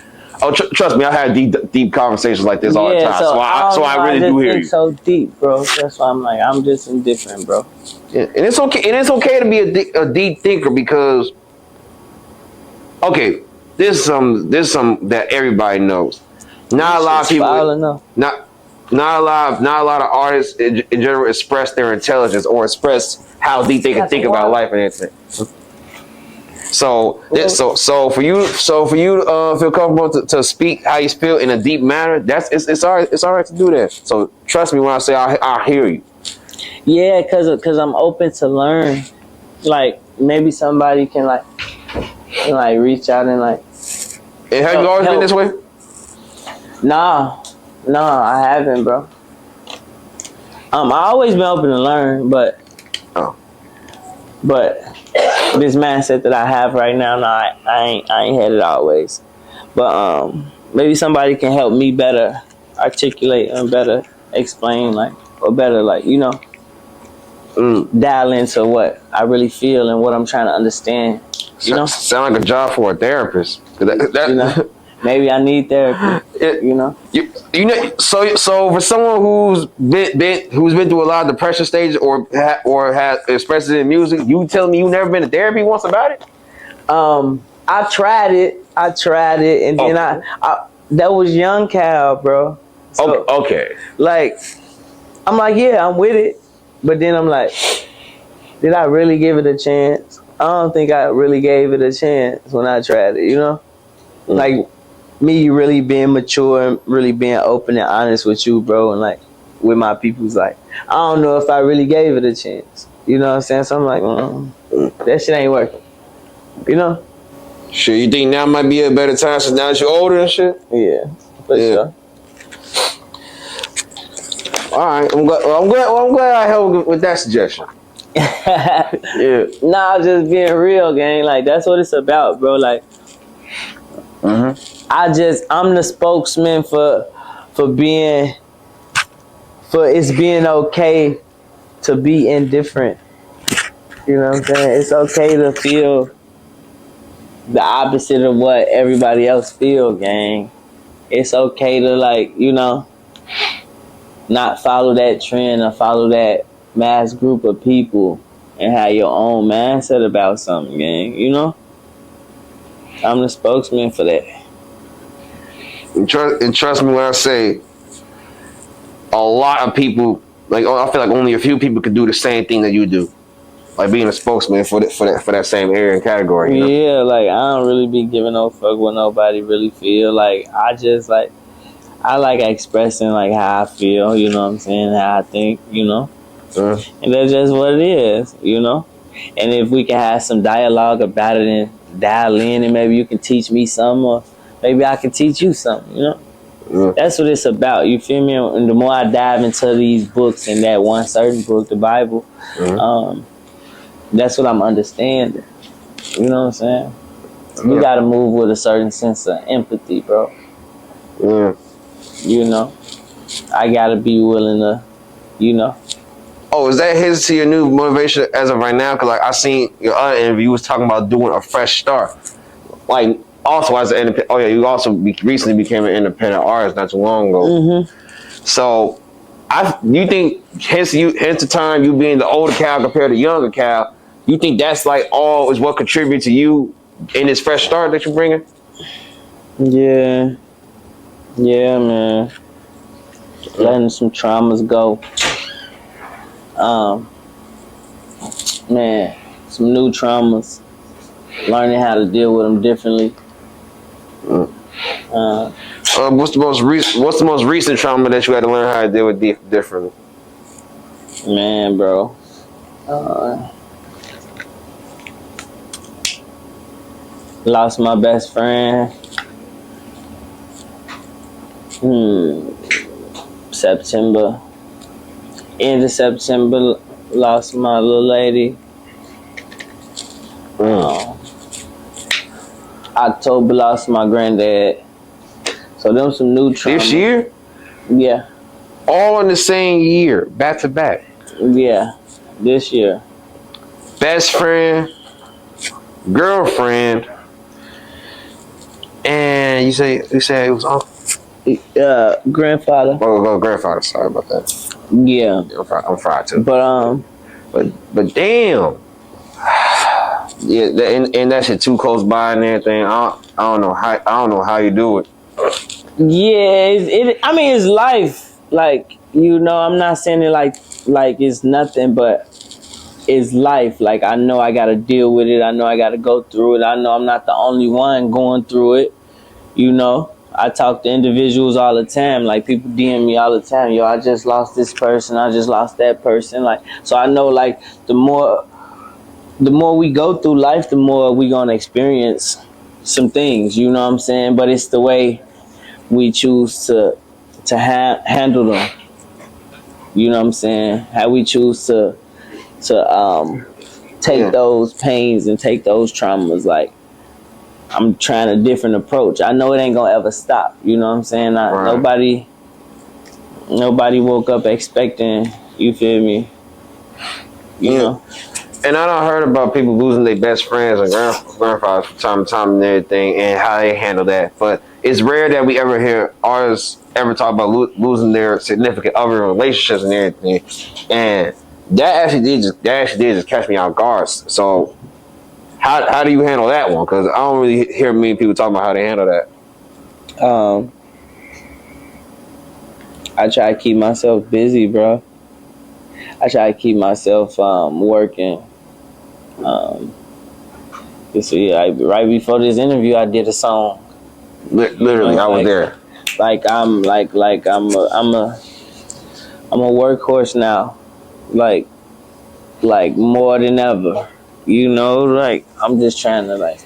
Oh, trust me, I had deep conversations like this all the time. So I really do hear you. So deep, bro. That's why I'm like, I'm just indifferent, bro. Yeah, and it's okay. And it's okay to be a deep thinker because, this is some that everybody knows. Not a lot of people. Not a lot of artists in general express their intelligence or express how deep they can think about life and everything. So for you to feel comfortable to speak how you feel in a deep manner, it's all right to do that. So trust me when I say I hear you. Yeah, cause I'm open to learn. Like, maybe somebody can reach out and like. And have you always been this way? Nah, I haven't, bro. I always been open to learn, but this mindset that I have right now, I ain't had it always. But maybe somebody can help me better articulate and better explain, like, or better, like, you know, dial into what I really feel and what I'm trying to understand You know, sound like a job for a therapist. you know, maybe I need therapy. You know, you know. So for someone who's been through a lot of depression stages or has expressed it in music, you tell me you never been to therapy once about it? I tried it, and then I that was young Cal, bro. So, okay. Like, I'm like, yeah, I'm with it, but then I'm like, did I really give it a chance? I don't think I really gave it a chance when I tried it. You know, like me really being mature and really being open and honest with you, bro, and like with my people's like, I don't know if I really gave it a chance. You know what I'm saying? So I'm like, that shit ain't working. You know? Sure, you think now might be a better time since now that you're older and shit? Yeah, for sure. All right, I'm glad I helped with that suggestion. Yeah. Nah, just being real, gang. Like that's what it's about, bro. Like, I'm the spokesman for it's being okay to be indifferent. You know what I'm saying? It's okay to feel the opposite of what everybody else feel, gang. It's okay to, like, you know, not follow that trend or follow that mass group of people and have your own mindset about something, gang. You know? I'm the spokesman for that. And trust me when I say a lot of people, like, I feel like only a few people could do the same thing that you do. Like being a spokesman for that same area and category. You know? Yeah, like I don't really be giving no fuck what nobody really feel. Like I just like I like expressing like how I feel, you know what I'm saying, how I think, you know. And that's just what it is, you know. And if we can have some dialogue about it and dial in and maybe you can teach me something or maybe I can teach you something, you know. That's what it's about, you feel me? And the more I dive into these books and that one certain book, the Bible, that's what I'm understanding. You know what I'm saying? You gotta move with a certain sense of empathy, bro. Yeah. You know? I gotta be willing to, you know. Oh, is that his to your new motivation as of right now? Because like I seen your other interview, you was talking about doing a fresh start. Like also as an independent, oh yeah, you also recently became an independent artist not too long ago. So you think hence the time you being the older Cal compared to younger Cal, you think that's like all is what contributes to you in this fresh start that you're bringing? Yeah, man. Letting some traumas go. Man, some new traumas. Learning how to deal with them differently. What's the most recent trauma that you had to learn how to deal with differently? Man, bro. Lost my best friend. September. End of September, lost my little lady. October, lost my granddad. So them some new trauma. This year? Yeah. All in the same year, back to back. Yeah, this year. Best friend, girlfriend, and you say it was uncle. Grandfather. Oh, grandfather. Sorry about that. Yeah. I'm fried too. But damn. Yeah, and that shit too close by and everything. I don't know how you do it. Yeah, I mean, it's life. Like, you know, I'm not saying it like it's nothing, but it's life. Like, I know I gotta deal with it. I know I gotta go through it. I know I'm not the only one going through it. You know, I talk to individuals all the time. Like, people DM me all the time. Yo, I just lost this person. I just lost that person. Like, so I know, like, the more we go through life, the more we gonna experience some things. You know what I'm saying? But it's the way we choose to handle them. You know what I'm saying? How we choose to take those pains and take those traumas. Like, I'm trying a different approach. I know it ain't gonna ever stop. You know what I'm saying? Right. Nobody woke up expecting, you feel me? You know? And I done heard about people losing their best friends and grandfathers from time to time and everything, and how they handle that. But it's rare that we ever hear artists ever talk about losing their significant other relationships and everything. And that actually did just catch me off guard. So how do you handle that one? Because I don't really hear many people talking about how they handle that. I try to keep myself busy, bro. I try to keep myself working. So yeah, right before this interview, I did a song. Literally, I was there. I'm a workhorse now, like more than ever. You know, like I'm just trying to like.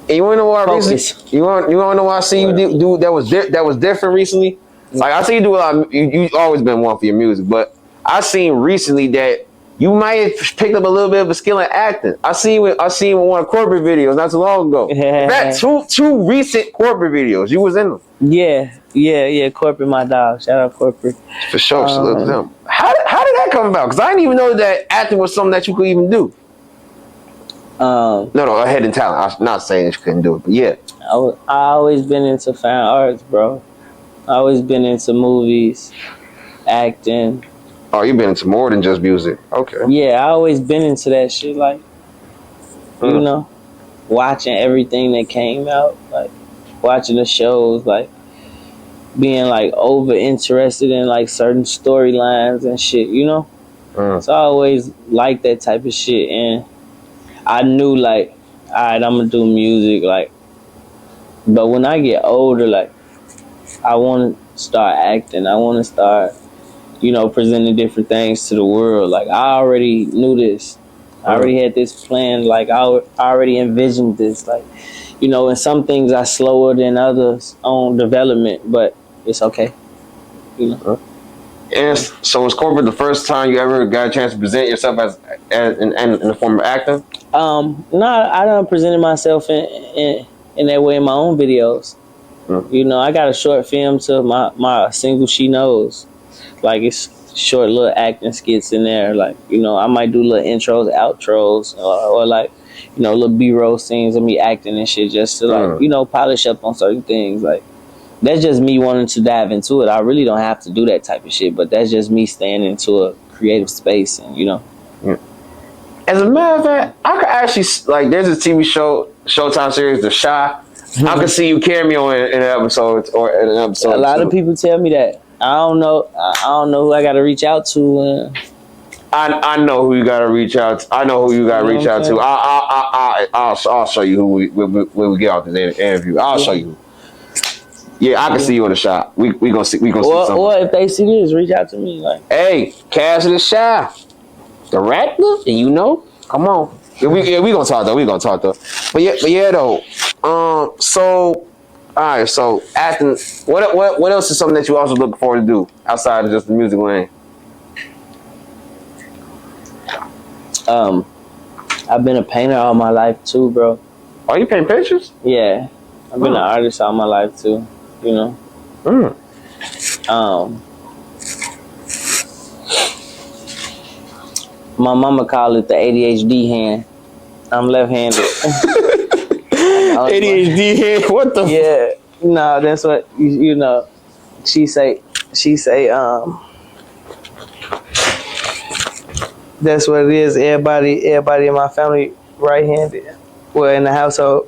And you wanna know why Focus. recently? You wanna know why I see you do that was different recently? Like I see you do a lot. You always been one for your music, but I seen recently that you might have picked up a little bit of a skill in acting. I seen with one of corporate videos not too long ago. In fact, two recent corporate videos. You was in them. Yeah. Corporate, my dog. Shout out Corporate. For sure. Salute to them. How did that come about? Because I didn't even know that acting was something that you could even do. No, hidden talent. I'm not saying that you couldn't do it, but yeah. I always been into fine arts, bro. I always been into movies, acting. Oh, you've been into more than just music. Okay. Yeah, I always been into that shit. Like, you know, watching everything that came out, like watching the shows, like being like over interested in like certain storylines and shit. You know, so I always liked that type of shit, and I knew like, all right, I'm gonna do music, like. But when I get older, like, I want to start acting. I want to start, you know, presenting different things to the world. Like, I already knew this. I already had this plan. Like, I already envisioned this. Like, you know, and some things are slower than others on development, but it's okay. You know. And so was corporate the first time you ever got a chance to present yourself as in the form of acting? No, I done presented myself in that way in my own videos. You know, I got a short film to my single She Knows. Like, it's short little acting skits in there. Like, you know, I might do little intros, outros, or like, you know, little B-roll scenes of me acting and shit just to like, you know, polish up on certain things. Like, that's just me wanting to dive into it. I really don't have to do that type of shit, but that's just me staying into a creative space and, you know. As a matter of fact, I could actually, like, there's a TV show, Showtime series, The Shy. I could see you cameo in an episode or in an episode. A lot of people tell me that. I don't know who I got to reach out to. I know who you got to reach out to. I know who you got to reach out to. I'll show you who when we get off this interview. I'll show you. Yeah, I can see you in the shop. We gonna see. We gonna see something. Or if they see this, reach out to me. Like, hey, Cassidy Shy, the rapper, and you know, come on. Yeah, we gonna talk though. We gonna talk though. But yeah though. So, all right. So acting. What else is something that you also look forward to do outside of just the music lane? I've been a painter all my life too, bro. Oh, you paint pictures? Yeah, I've been an artist all my life too. You know. My mama called it the ADHD hand. I'm left-handed. ADHD hand? What the? Yeah, no, that's what you know. She say. That's what it is. Everybody in my family right-handed. Well, in the household,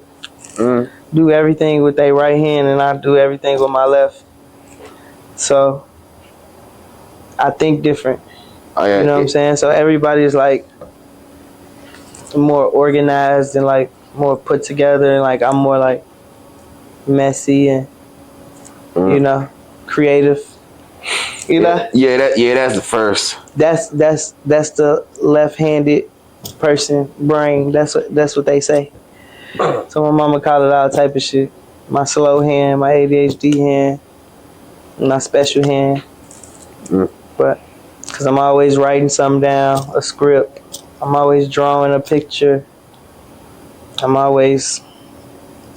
do everything with their right hand, and I do everything with my left. So I think different. Oh, yeah, you know what I'm saying? So everybody's like more organized and like more put together, and like I'm more like messy and you know, creative. You know? Yeah, that's the first. That's the left-handed person brain. That's what they say. So my mama called it all type of shit. My slow hand, my ADHD hand, my special hand. But because I'm always writing something down, a script. I'm always drawing a picture. I'm always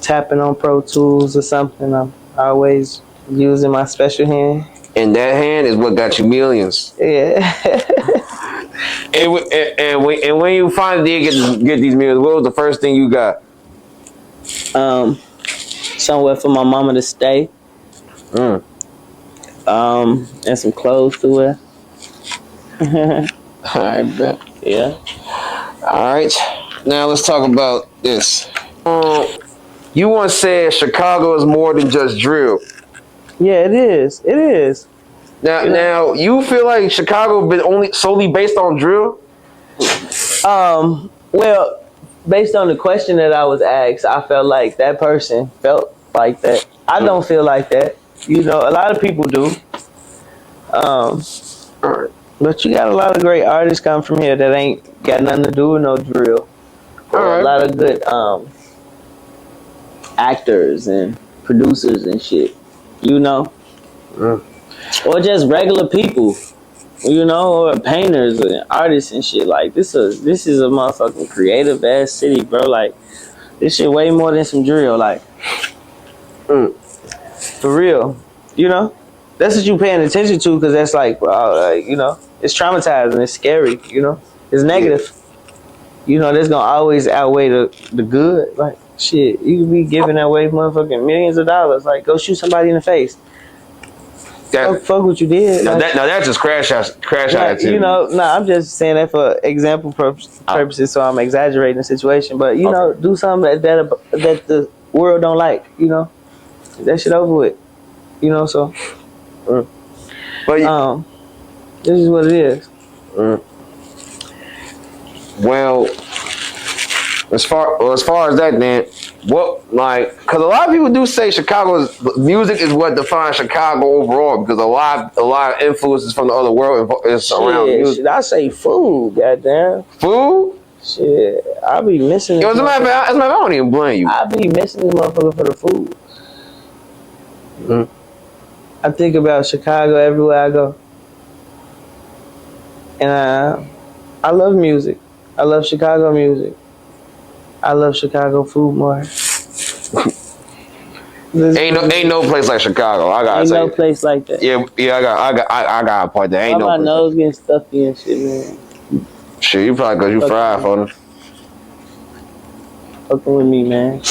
tapping on Pro Tools or something. I'm always using my special hand. And that hand is what got you millions. Yeah. And when you finally did get these meals, what was the first thing you got? Somewhere for my mama to stay. And some clothes to wear. I bet. Yeah. All right. Now let's talk about this. You once said Chicago is more than just drill. Yeah, it is. It is. Now you feel like Chicago been only solely based on drill? Well, based on the question that I was asked, I felt like that person felt like that. I don't feel like that. You know, a lot of people do. But you got a lot of great artists come from here that ain't got nothing to do with no drill. A lot of good actors and producers and shit. You know? Or just regular people. You know, or painters and artists and shit. Like this is a motherfucking creative ass city, bro. Like this shit way more than some drill. Like for real, you know. That's what you paying attention to, because that's like, you know, it's traumatizing. It's scary. You know, it's negative. You know, that's gonna always outweigh the good. Like shit, you could be giving away motherfucking millions of dollars. Like go shoot somebody in the face. Fuck what you did. Now that's just crash out activity. You know, I'm just saying that for example purposes, so I'm exaggerating the situation. But you know, do something that the world don't like. You know, that shit over with. You know, so. But this is what it is. Well, as far as that, then what, like, because a lot of people do say Chicago's music is what defines Chicago overall, because a lot of influences from the other world is around music. Shit, I say food, goddamn. Food? Shit, I be missing. Yo, as a matter of fact, I don't even blame you. I be missing the motherfucker for the food. I think about Chicago everywhere I go, and I love music. I love Chicago music. I love Chicago food more. Ain't no place like Chicago. I gotta say. Ain't no place like that. Yeah. I got a point there. Ain't no my place. nose getting stuffy and shit, man. Shit, you probably cause you fried for them. Fucking with me, man.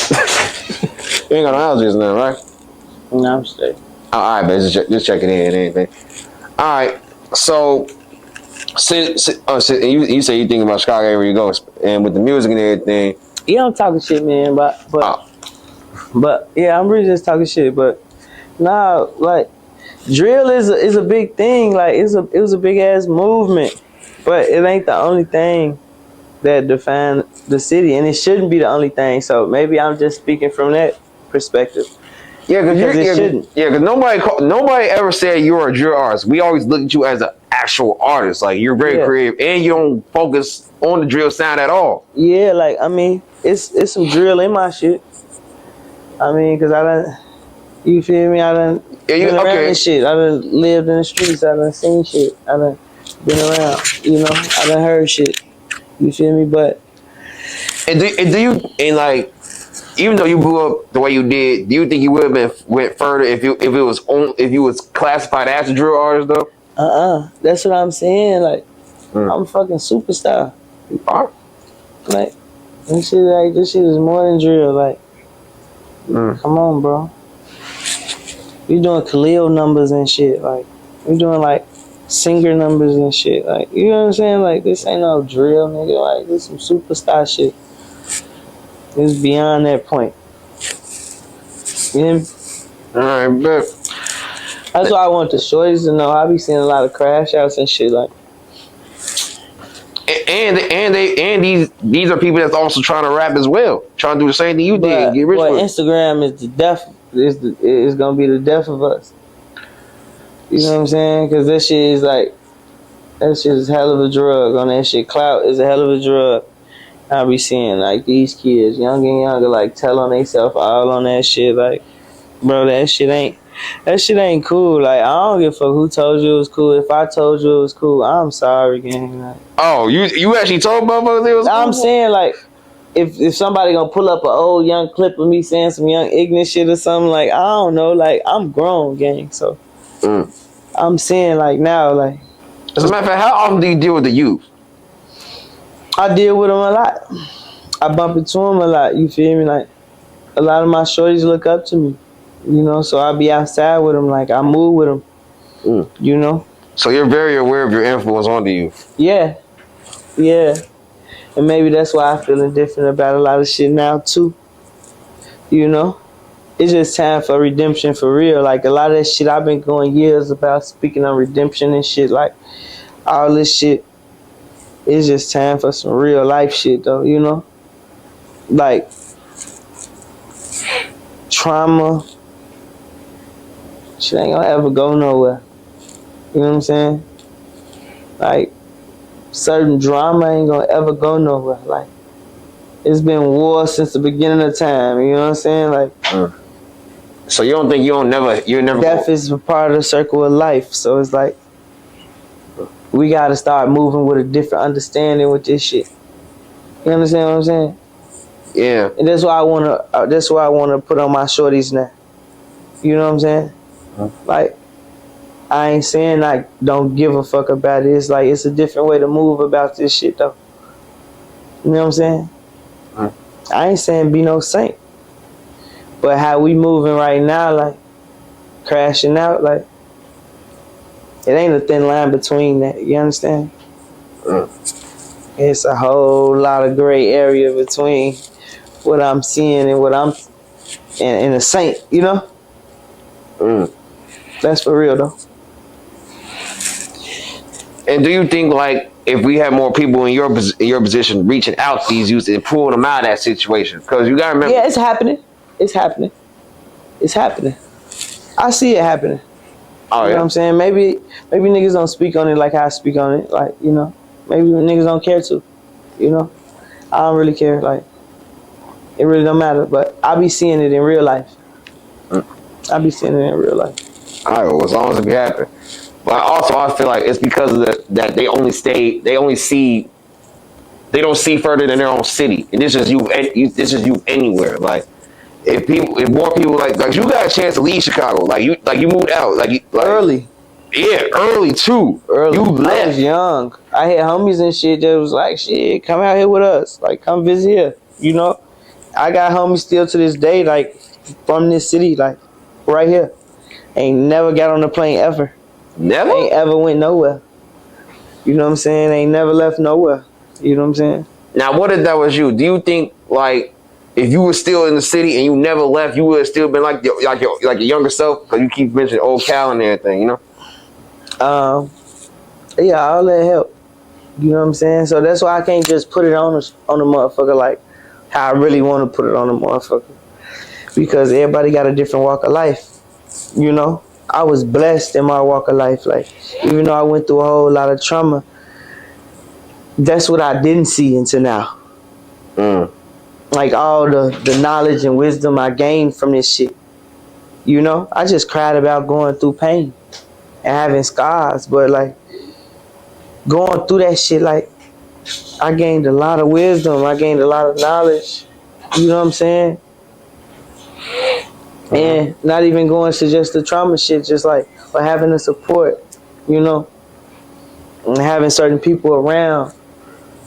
You ain't got no allergies now, right? No, I'm straight. Oh, all right, man. Just checking in and anything. All right. So, you say you think about Chicago everywhere you go, and with the music and everything. Yeah, I'm talking shit, man. But yeah, I'm really just talking shit. But nah, like drill is a big thing. Like it was a big ass movement, but it ain't the only thing that define the city, and it shouldn't be the only thing. So maybe I'm just speaking from that perspective. Yeah, because nobody ever said you're a drill artist. We always look at you as an actual artist. Like you're very creative, and you don't focus on the drill sound at all. Yeah, like I mean, it's some drill in my shit. I mean, cause I done, you feel me? I done been around this shit. I done lived in the streets. I done seen shit. I done been around. You know, I done heard shit. You feel me? But like. Even though you blew up the way you did, do you think you would have went further if you was classified as a drill artist though? That's what I'm saying. Like, I'm a fucking superstar. Like, this shit is more than drill. Like, come on, bro. We doing Khalil numbers and shit. Like, we doing like singer numbers and shit. Like, you know what I'm saying? Like, this ain't no drill, nigga. Like, this some superstar shit. It's beyond that point. You hear me? Alright, bet. That's why I want the shorties to know. I be seeing a lot of crash outs and shit like. And these are people that's also trying to rap as well, trying to do the same thing you did and get rich with it. Instagram is the death. It's gonna be the death of us. You know what I'm saying? Because that shit is hell of a drug. On that shit, clout is a hell of a drug. I be seeing like these kids, young and younger, like telling themselves all on that shit. Like, bro, that shit ain't cool. Like, I don't give a fuck who told you it was cool. If I told you it was cool, I'm sorry, gang. Like, oh, you actually told motherfuckers it was cool? I'm saying, like, if somebody gonna pull up an old young clip of me saying some young ignorant shit or something, like, I don't know, like, I'm grown, gang. So I'm saying, like, now, like, as a matter of fact, how often do you deal with the youth? I deal with them a lot. I bump into them a lot. You feel me? Like a lot of my shorties look up to me. You know, so I be outside with them. Like I move with them. You know. So you're very aware of your influence onto you. Yeah, yeah. And maybe that's why I'm feeling different about a lot of shit now too. You know, it's just time for redemption for real. Like a lot of that shit I've been going years about speaking on redemption and shit. Like all this shit. It's just time for some real life shit though. You know, like trauma. Shit ain't gonna ever go nowhere. You know what I'm saying? Like certain drama ain't gonna ever go nowhere. Like it's been war since the beginning of time. You know what I'm saying? Like, so you don't think you're never death is a part of the circle of life. So it's like we gotta start moving with a different understanding with this shit. You understand what I'm saying? Yeah. And that's why I wanna. That's why I wanna put on my shorties now. You know what I'm saying? Like I ain't saying I don't give a fuck about it. It's like it's a different way to move about this shit though. You know what I'm saying? I ain't saying be no saint. But how we moving right now, like crashing out, like it ain't a thin line between that. You understand? It's a whole lot of gray area between what I'm seeing and what I'm and a saint, you know? That's for real though. And do you think like if we had more people in your position reaching out to these youths and pulling them out of that situation? Because you gotta remember. Yeah, it's happening. It's happening. It's happening. I see it happening. Oh, you know what I'm saying? Maybe niggas don't speak on it like how I speak on it. Like, you know, maybe niggas don't care to. You know? I don't really care. Like, it really don't matter. But I be seeing it in real life. I be seeing it in real life. All right, well, as long as it be happening. But also, I feel like it's because of that they don't see further than their own city. And this is you anywhere. Like, if more people like you got a chance to leave Chicago, like you moved out, like early. Yeah, early too. Early. You left. I was young. I had homies and shit that was like, shit, come out here with us. Like, come visit here. You know? I got homies still to this day, like, from this city, like, right here. Ain't never got on a plane ever. Never? Ain't ever went nowhere. You know what I'm saying? Ain't never left nowhere. You know what I'm saying? Now, what if that was you? Do you think, like, if you were still in the city and you never left, you would have still been like your younger self? Because you keep mentioning old Cal and everything, you know? Yeah, all that help. You know what I'm saying? So that's why I can't just put it on the motherfucker like how I really want to put it on the motherfucker. Because everybody got a different walk of life. You know? I was blessed in my walk of life. Like, even though I went through a whole lot of trauma, that's what I didn't see until now. Like all the knowledge and wisdom I gained from this shit. You know? I just cried about going through pain and having scars, but like going through that shit, like I gained a lot of wisdom. I gained a lot of knowledge. You know what I'm saying? And not even going to just the trauma shit, just like but having the support, you know, and having certain people around,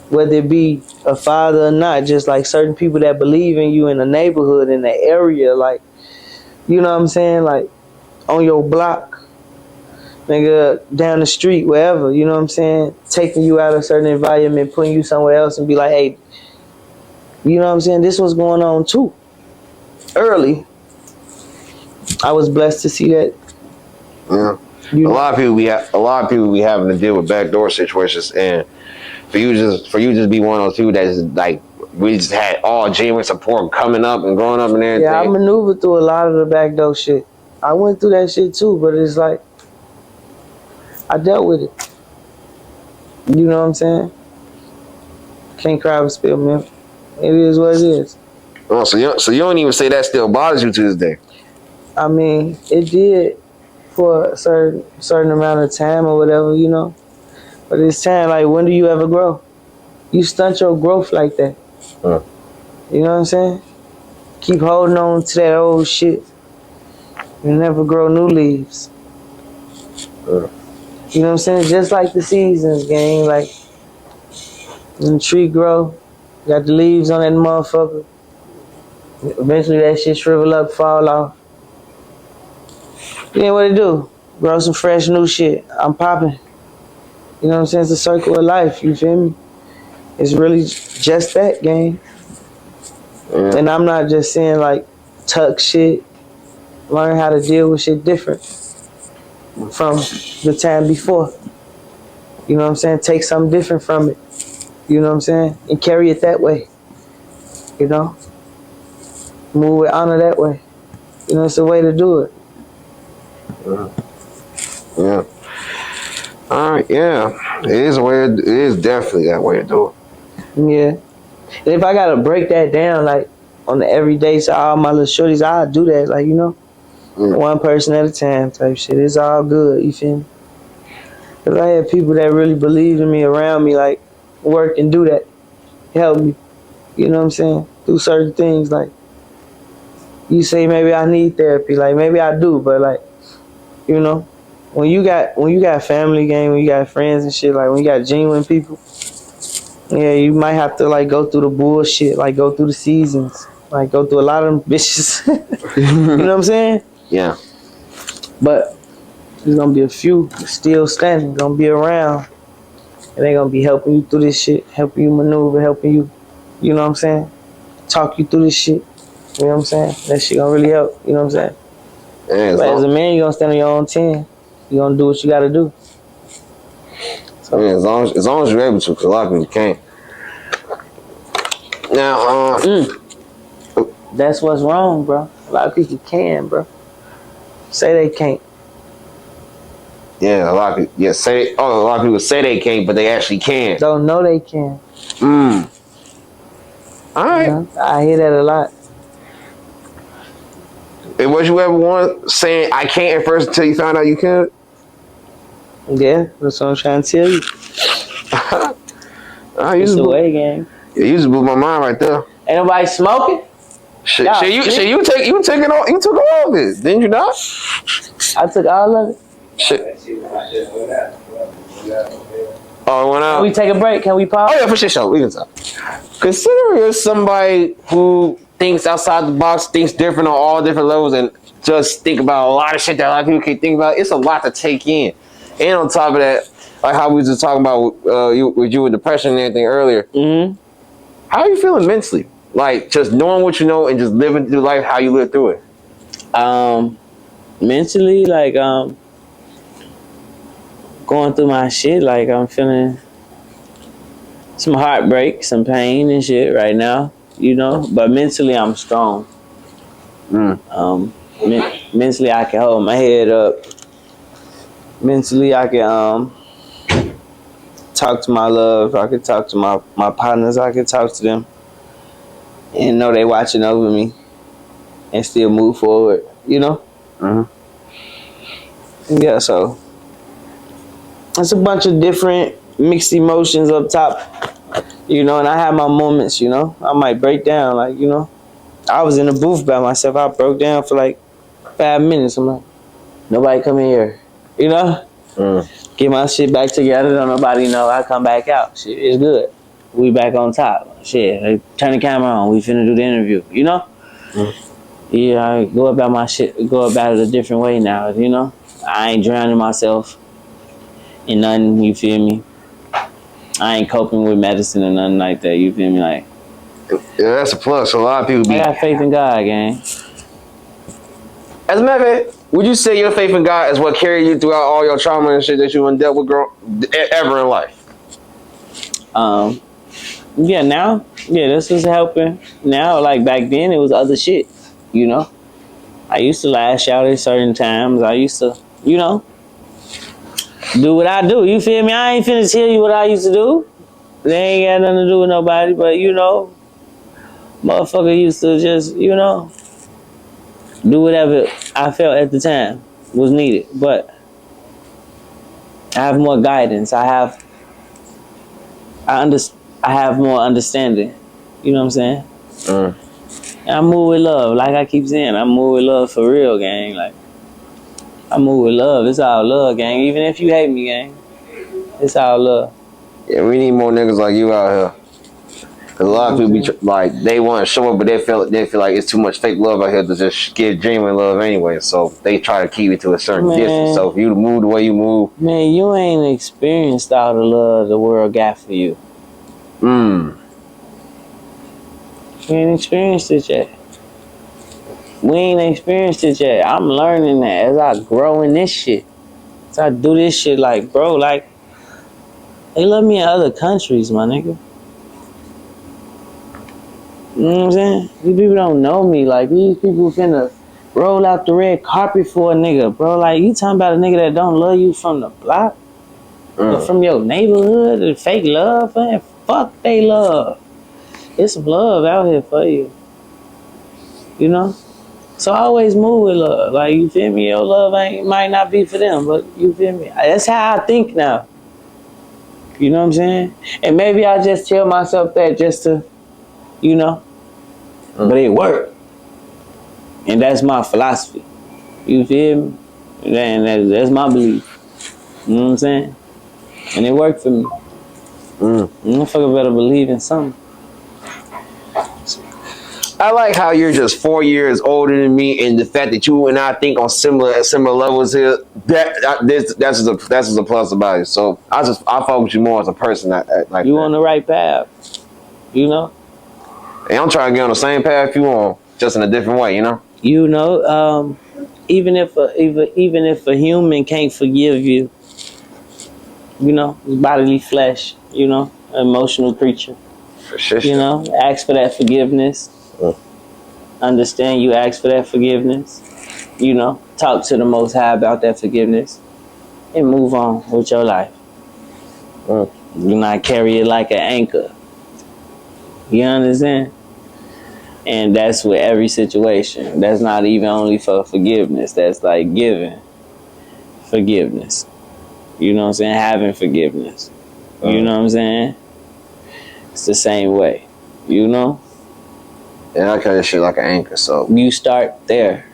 whether it be a father or not, just like certain people that believe in you in the neighborhood, in the area, like, you know what I'm saying? Like on your block, nigga, down the street, wherever, you know what I'm saying? Taking you out of a certain environment, putting you somewhere else and be like, hey, you know what I'm saying? This was going on too. Early. I was blessed to see that. Yeah. A lot of people be having to deal with backdoor situations, and for you just be one of those people that is like we just had all genuine support coming up and growing up and everything. Yeah, I maneuvered through a lot of the backdoor shit. I went through that shit too, but it's like I dealt with it. You know what I'm saying? Can't cry with spilled milk. It is what it is. Oh, so you don't even say that still bothers you to this day? I mean, it did for a certain amount of time or whatever, you know. But it's time, like, when do you ever grow? You stunt your growth like that. You know what I'm saying? Keep holding on to that old shit. You never grow new leaves. You know what I'm saying? Just like the seasons, gang. Like, And the tree grow. Got the leaves on that motherfucker. Eventually that shit shrivel up, fall off. Then what it do? Grow some fresh new shit. I'm popping. You know what I'm saying? It's a circle of life, you feel me? It's really just that, gang. Yeah. And I'm not just saying like tuck shit. Learn how to deal with shit different from the time before. You know what I'm saying? Take something different from it. You know what I'm saying? And carry it that way. You know? Move with honor that way. You know, it's a way to do it. Yeah. All right. Yeah. It is a way. It is definitely that way to do it. Yeah. And if I gotta break that down, like on the everyday side, all my little shorties, I'll do that. Like, you know, one person at a time type shit. It's all good. You feel me? Because I had people that really believed in me around me, like, work and do that. Help me. You know what I'm saying? Do certain things. Like, you say maybe I need therapy. Like, maybe I do. But, like, you know, when you got family, gang, when you got friends and shit, like, when you got genuine people, yeah, you might have to, like, go through the bullshit. Like, go through the seasons. Like, go through a lot of them bitches. You know what I'm saying? Yeah. But there's gonna be a few still standing, gonna be around, and they gonna be helping you through this shit, helping you maneuver, helping you, you know what I'm saying, talk you through this shit. You know what I'm saying? That shit gonna really help. You know what I'm saying? Yeah, But as a man, you gonna stand on your own 10. You gonna do what you gotta do. So, yeah, as long as you're able to, because a lot of people can't. Now, that's what's wrong, bro. A lot of people can, bro. Say they can't. yeah, a lot of people, a lot of people say they can't, but they actually can. Don't know they can. All right. You know? I hear that a lot. And was you ever one saying I can't at first until you found out you can? Yeah, that's what I'm trying to tell you. It's the way, gang. Yeah, you just blew my mind right there. Ain't nobody smoking? You took all of it, didn't you not? I took all of it. Shit. Oh, it went out. Can we take a break? Can we pause? Oh yeah, for sure. We can talk. Considering you're somebody who thinks outside the box, thinks different on all different levels, and just think about a lot of shit that a lot of people can't think about, it's a lot to take in. And on top of that, like how we was just talking about with depression and everything earlier. Mm-hmm. How are you feeling mentally? Like just knowing what you know and just living through life how you live through it. Mentally, like going through my shit, like I'm feeling some heartbreak, some pain and shit right now, you know. But mentally, I'm strong. Mentally, I can hold my head up. Mentally, I can talk to my love. I can talk to my partners. I can talk to them and know they watching over me and still move forward, you know? Yeah, so it's a bunch of different mixed emotions up top, you know, and I have my moments, you know. I might break down, like, you know. I was in the booth by myself. I broke down for like 5 minutes. I'm like, nobody come in here, you know? Get my shit back together. Don't nobody know. I come back out. Shit, it's good. We back on top. Shit, they turn the camera on. We finna do the interview, you know? Yeah, I go about my shit, go about it a different way now, you know? I ain't drowning myself in nothing, you feel me? I ain't coping with medicine or nothing like that, you feel me? Like, yeah, that's a plus. A lot of people I got faith in God, gang. As a matter of fact, would you say your faith in God is what carried you throughout all your trauma and shit that you done dealt with ever in life? Yeah, now, yeah, this is helping. Now, like back then, it was other shit, you know? I used to lash out at certain times. I used to, you know, do what I do. You feel me? I ain't finna tell you what I used to do. They ain't got nothing to do with nobody, but, you know, motherfucker used to just, you know, do whatever I felt at the time was needed. But I have more guidance. I have more understanding. You know what I'm saying? And I move with love. Like I keep saying, I move with love for real, gang. Like, I move with love. It's all love, gang. Even if you hate me, gang, it's all love. Yeah, we need more niggas like you out here. Cause a lot of people be like, they want to show up, but they feel like it's too much fake love out here to just give genuine love anyway. So they try to keep it to a certain distance. So if you move the way you move, man, you ain't experienced all the love the world got for you. You ain't experienced it yet. We ain't experienced it yet. I'm learning that as I grow in this shit. As I do this shit, like, bro, like, they love me in other countries, my nigga. You know what I'm saying? These people don't know me. Like, these people finna roll out the red carpet for a nigga, bro. Like, you talking about a nigga that don't love you from the block? Or from your neighborhood? The fake love? Man, fuck they love. It's some love out here for you. You know? So I always move with love. Like, you feel me? Your love might not be for them, but you feel me? That's how I think now. You know what I'm saying? And maybe I just tell myself that just to, you know, but it worked. And that's my philosophy. You feel me? And that's my belief. You know what I'm saying? And it worked for me. Motherfucker better believe in something. I like how you're just 4 years older than me, and the fact that you and I think on similar levels here. That's just a plus about it. So I fuck with you more as a person. Like You that. on the right path. You know? And I'm trying to get on the same path you on, just in a different way. You know? You know, even if a human can't forgive you, you know, it's bodily flesh, you know, emotional creature. For sure. You know, ask for that forgiveness. Understand you ask for that forgiveness. You know, talk to the Most High about that forgiveness and move on with your life. Do not carry it like an anchor. You understand? And that's with every situation. That's not even only for forgiveness. That's like giving forgiveness. You know what I'm saying? Having forgiveness. You know what I'm saying? It's the same way. You know? And I carry this shit like an anchor, so. You start there.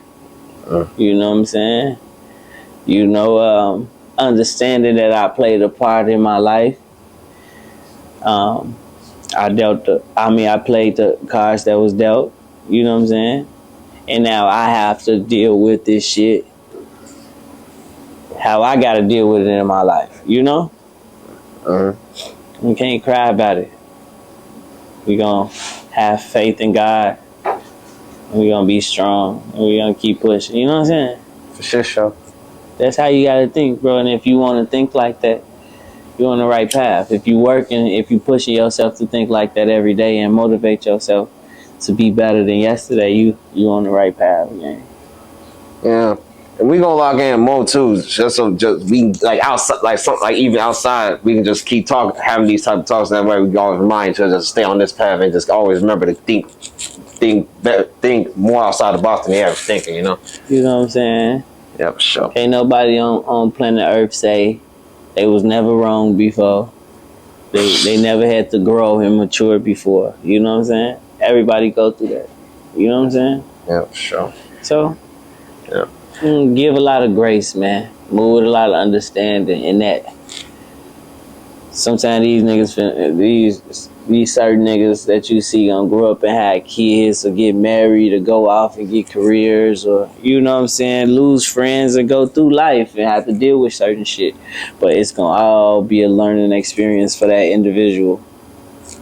You know what I'm saying? You know, understanding that I played a part in my life. I played the cards that was dealt. You know what I'm saying? And now I have to deal with this shit. How I gotta deal with it in my life. You know? We can't cry about it. We gonna have faith in God. And we gonna be strong. And we gonna keep pushing. You know what I'm saying? For sure. That's how you gotta think, bro. And if you wanna think like that, you're on the right path. If you working, if you pushing yourself to think like that every day and motivate yourself to be better than yesterday, you on the right path, man. Yeah. And we gonna lock in more too, just we like outside, like something like even outside, we can just keep talking, having these type of talks. That way, we can always remind each other to stay on this path and just always remember to think more outside the box than they ever thinking. You know. You know what I'm saying? Yeah, for sure. Ain't nobody on planet Earth say they was never wrong before. They never had to grow and mature before. You know what I'm saying? Everybody go through that. You know what I'm saying? Yeah, for sure. So, yeah. Give a lot of grace, man. Move with a lot of understanding in that. Sometimes these niggas, these certain niggas that you see gonna grow up and have kids or get married or go off and get careers or, you know what I'm saying, lose friends and go through life and have to deal with certain shit. But it's gonna all be a learning experience for that individual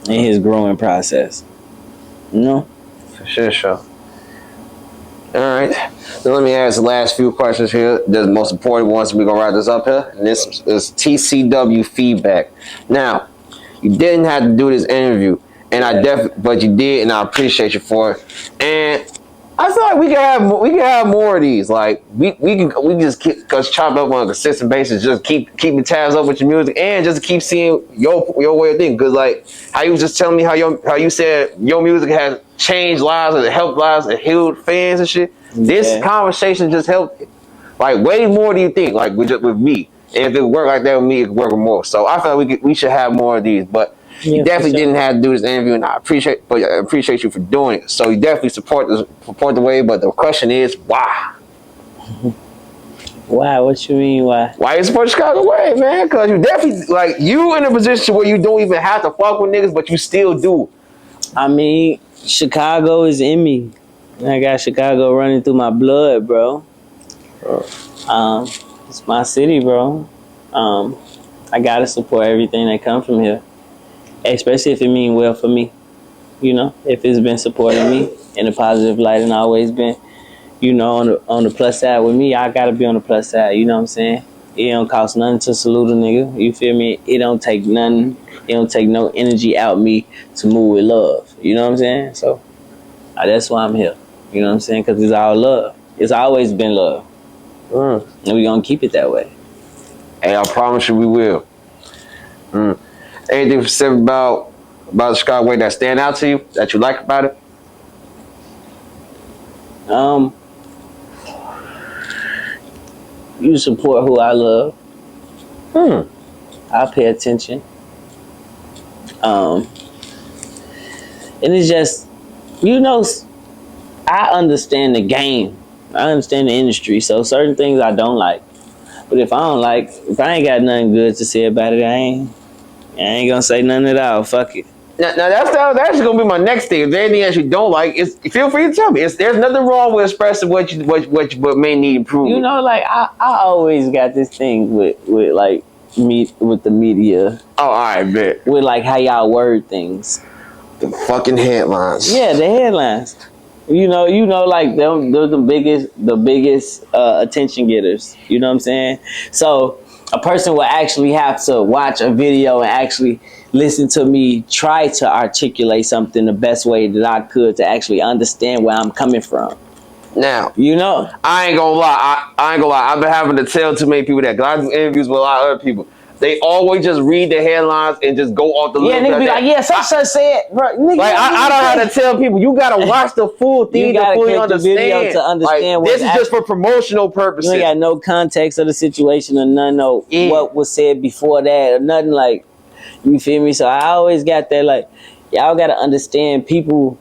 in his growing process. You know? For sure. All right. So let me ask the last few questions here. The most important ones. We're gonna wrap this up here. And this is TCW feedback. Now, you didn't have to do this interview, and but you did, and I appreciate you for it. And I feel like we can have more of these. Like we just keep chop up on a consistent basis. Just keeping tabs up with your music, and just keep seeing your way of thinking. Because like how you was just telling me how you said your music has changed lives and helped lives and healed fans and shit. This conversation just helped. Like way more do you think? Like with me. And if it worked like that with me, it could work with more. So I feel like we should have more of these. But you definitely didn't have to do this interview, and I appreciate you for doing it. So you definitely support the wave. But the question is, why? Why? What you mean? Why? Why you support Chicago way, man? Because you definitely, like, you in a position where you don't even have to fuck with niggas, but you still do. I mean, Chicago is in me. I got Chicago running through my blood, bro. It's my city, bro. I gotta support everything that comes from here, especially if it mean well for me. You know, if it's been supporting me in a positive light and always been, you know, on the plus side with me, I gotta be on the plus side. You know what I'm saying? It don't cost nothing to salute a nigga. You feel me? It don't take nothing. It don't take no energy out me to move with love. You know what I'm saying? So that's why I'm here. You know what I'm saying? Because it's all love. It's always been love. And we gonna keep it that way. Hey, I promise you we will. Anything specific about Chicago way that stand out to you, that you like about it? You support who I love. I pay attention. And it's just, you know, I understand the game. I understand the industry. So certain things I don't like. But if I ain't got nothing good to say about it, I ain't gonna say nothing at all. Fuck it. Now that's actually gonna be my next thing. If there's anything that you don't like, feel free to tell me. There's nothing wrong with expressing what may need improvement. You know, like I always got this thing with like with the media. Oh, all right, bet. With like how y'all word things. The fucking headlines. Yeah, the headlines. You know, like they're the biggest attention getters. You know what I'm saying? So a person will actually have to watch a video and actually listen to me try to articulate something the best way that I could to actually understand where I'm coming from. Now, you know, I ain't gonna lie. I've been having to tell too many people that, because I do interviews with a lot of other people. They always just read the headlines and just go off the list. Yeah, nigga be like, yeah, such said, bro. Nigga, like, I don't have to tell people, you gotta watch the full thing to fully understand. Video to understand like, this is just for promotional purposes. You ain't got no context of the situation or none know what was said before that or nothing, like, you feel me? So I always got that, like, y'all gotta understand people,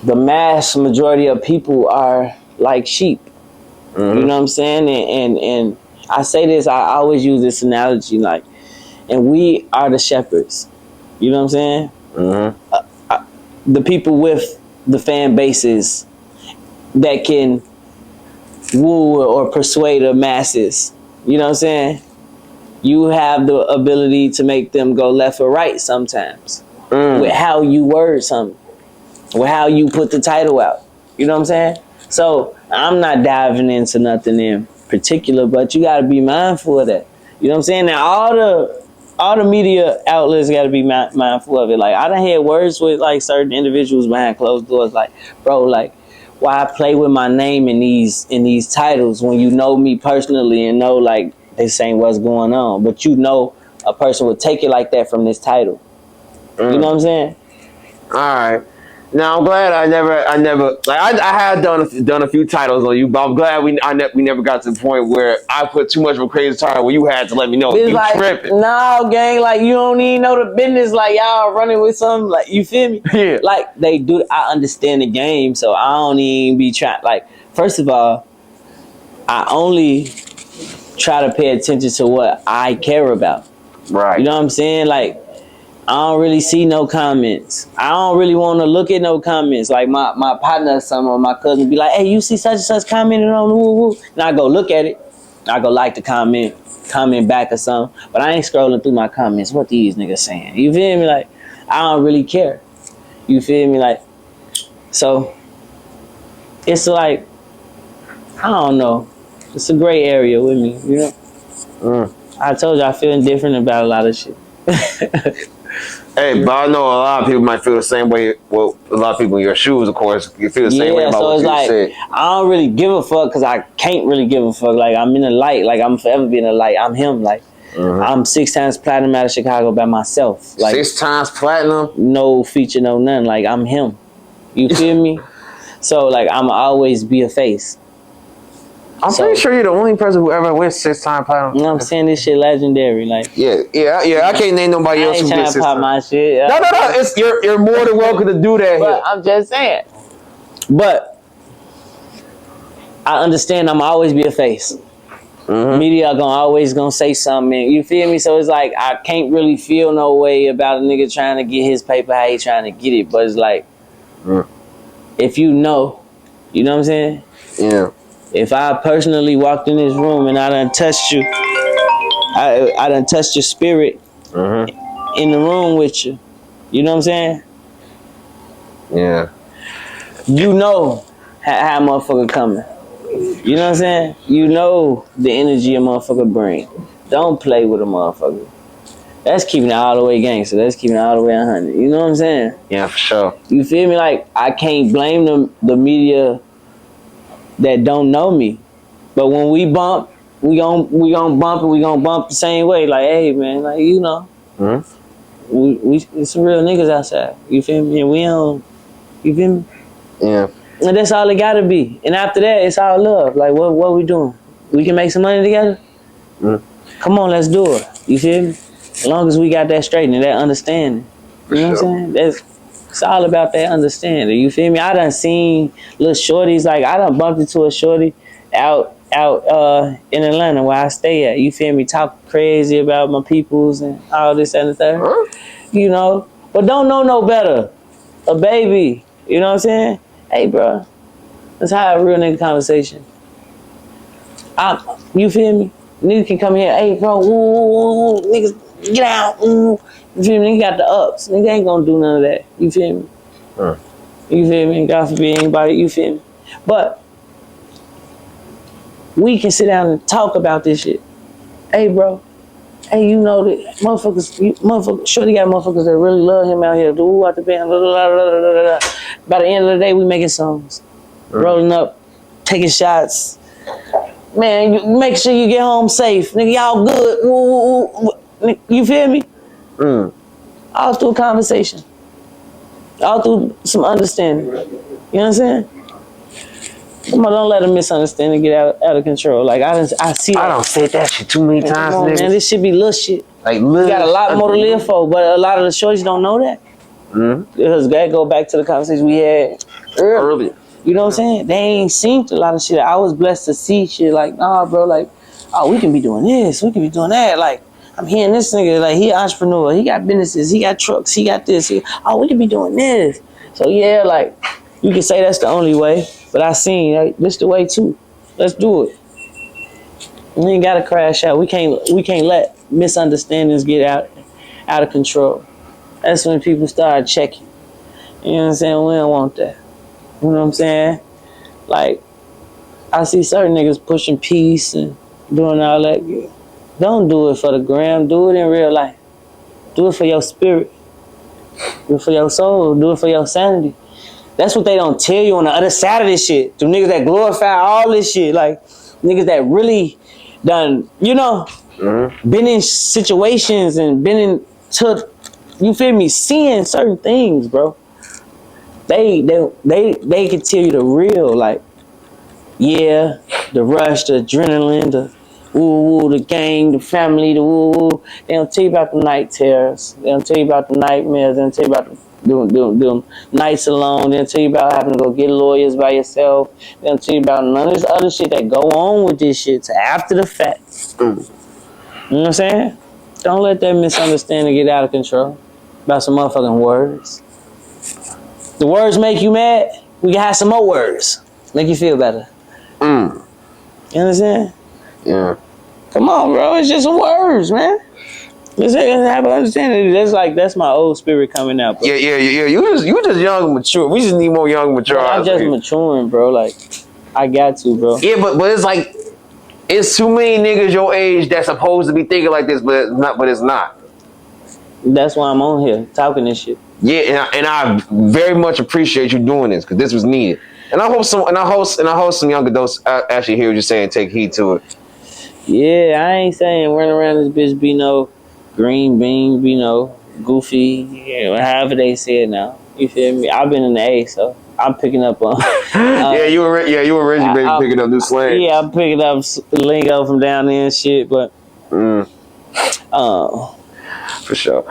the mass majority of people are like sheep. You know what I'm saying? And I say this, I always use this analogy, like, and we are the shepherds. You know what I'm saying? The people with the fan bases that can woo or persuade the masses. You know what I'm saying? You have the ability to make them go left or right sometimes with how you word something, with how you put the title out. You know what I'm saying? So I'm not diving into nothing in particular, but you got to be mindful of that. You know what I'm saying? Now all the media outlets got to be mindful of it. Like, I done heard words with like certain individuals behind closed doors, like, bro, like, why I play with my name in these titles when you know me personally and know like this ain't what's going on, but you know a person would take it like that from this title. You know what I'm saying? All right. Now I'm glad I never like I had done a few titles on you, but I'm glad we never got to the point where I put too much of a crazy title where you had to let me know it's you like, tripping. No, gang, like you don't even know the business. Like y'all running with something, like you feel me? Yeah. Like they do. I understand the game, so I don't even be trying. Like, first of all, I only try to pay attention to what I care about. Right. You know what I'm saying? Like, I don't really see no comments. I don't really want to look at no comments. Like my partner or some or my cousin be like, hey, you see such and such commenting on woo woo. And I go look at it. I go like the comment back or something. But I ain't scrolling through my comments. What these niggas saying? You feel me? Like, I don't really care. You feel me? Like, so it's like, I don't know. It's a gray area with me, you know? I told you I feel indifferent about a lot of shit. Hey, but I know a lot of people might feel the same way. Well, a lot of people in your shoes, of course, you feel the same way about so what it's you like, said. I don't really give a fuck because I can't really give a fuck. Like, I'm in the light. Like, I'm forever being in the light. I'm him. Like, I'm 6 times platinum out of Chicago by myself. Like, 6 times platinum? No feature, no nothing. Like, I'm him. You feel me? So, like, I'm always be a face. I'm pretty sure you're the only person who ever went 6 times platinum. You know what I'm saying? This shit legendary. Like, yeah. I can't name nobody else who did 6 times. Pop my shit. No. It's you're more than welcome to do that. But I'm just saying. But I understand I'm always be a face. Media always gonna say something. You feel me? So it's like I can't really feel no way about a nigga trying to get his paper how he trying to get it. But it's like, if you know what I'm saying? Yeah. If I personally walked in this room and I done touched you, I done touched your spirit in the room with you. You know what I'm saying? Yeah. You know how motherfucker coming. You know what I'm saying? You know the energy a motherfucker bring. Don't play with a motherfucker. That's keeping it all the way gangster. That's keeping it all the way 100. You know what I'm saying? Yeah, for sure. You feel me? Like, I can't blame the media that don't know me. But when we bump, we gon' bump and we gon' bump the same way. Like, hey man, like, you know. We some real niggas outside. You feel me? And we don't, you feel me? Yeah. And that's all it gotta be. And after that, it's all love. Like, what we doing? We can make some money together? Come on, let's do it. You feel me? As long as we got that straight and that understanding. You know what I'm saying? It's all about that understanding. You feel me? I done seen little shorties, like I done bumped into a shorty out in Atlanta where I stay at. You feel me? Talk crazy about my peoples and all this and the third. You know? But don't know no better. A baby. You know what I'm saying? Hey, bro, let's have a real nigga conversation. You feel me? Niggas can come here, hey, bro, woo, niggas, get out, You feel me? Nigga got the ups. Nigga ain't gonna do none of that. You feel me? You feel me? God forbid anybody, you feel me? But we can sit down and talk about this shit. Hey, bro. Hey, you know that motherfuckers, shorty got motherfuckers that really love him out here. Do out the band, blah, blah, blah, blah, blah, blah. By the end of the day, we making songs, rolling up, taking shots. Man, you make sure you get home safe, nigga. Y'all good. Woo. You feel me? All through a conversation, all through some understanding. You know what I'm saying? Come on, don't let a misunderstanding get out of control. Like I see. I don't say that shit too many times, on, man. This should be little shit. Like you got a lot more to live for, but a lot of the shorties don't know that. Because that go back to the conversation we had earlier. You know what I'm saying? They ain't seen a lot of shit. I was blessed to see shit like, nah, bro, like, oh, we can be doing this, we can be doing that. Like, I'm hearing this nigga, like, he an entrepreneur, he got businesses, he got trucks, he got this. Oh, we can be doing this. So yeah, like, you can say that's the only way, but I seen, like, this the way too. Let's do it. We ain't gotta crash out. We can't let misunderstandings get out of control. That's when people start checking. You know what I'm saying? We don't want that. You know what I'm saying? Like, I see certain niggas pushing peace and doing all that. Don't do it for the gram. Do it in real life. Do it for your spirit. Do it for your soul. Do it for your sanity. That's what they don't tell you on the other side of this shit. Them niggas that glorify all this shit. Like, niggas that really done, you know, been in situations and been in, you feel me, seeing certain things, bro. They can tell you the real, like, yeah, the rush, the adrenaline, the woo, the gang, the family, the woo. They don't tell you about the night terrors. They don't tell you about the nightmares. They don't tell you about the nights alone. They don't tell you about having to go get lawyers by yourself. They don't tell you about none of this other shit that go on with this shit to after the fact. You know what I'm saying? Don't let that misunderstanding get out of control about some motherfucking words. The words make you mad, we can have some more words. Make you feel better. You understand? Yeah. Come on, bro. It's just some words, man. Let's have an understanding. That's my old spirit coming out, bro. Yeah. You just young and mature. We just need more young and mature. I'm just maturing, bro. Like, I got to, bro. Yeah, but it's like, it's too many niggas your age that's supposed to be thinking like this, but it's not. That's why I'm on here talking this shit. Yeah, and I very much appreciate you doing this because this was needed. And I hope some young adults actually hear what you're saying, take heed to it. Yeah, I ain't saying run around this bitch be no green bean, be no goofy, however they say it now. You feel me? I've been in the A, so I'm picking up on. You were Reggie picking up new slang. Yeah, I'm picking up lingo from down there and shit, but For sure.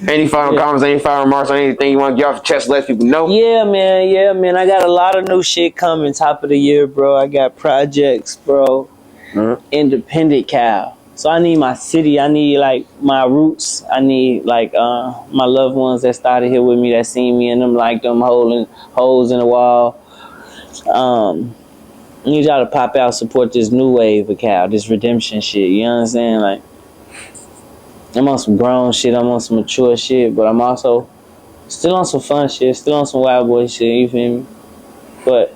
Any final comments, any final remarks, or anything you want to get off your chest, let people know? Yeah, man. I got a lot of new shit coming top of the year, bro. I got projects, bro. Independent Cal. So I need my city. I need like my roots. I need like my loved ones that started here with me, that seen me in them like them holes in the wall. I need y'all to pop out, support this new wave of Cal, this redemption shit. You understand? Like, I'm on some grown shit, I'm on some mature shit, but I'm also still on some fun shit, still on some wild boy shit, you feel me? But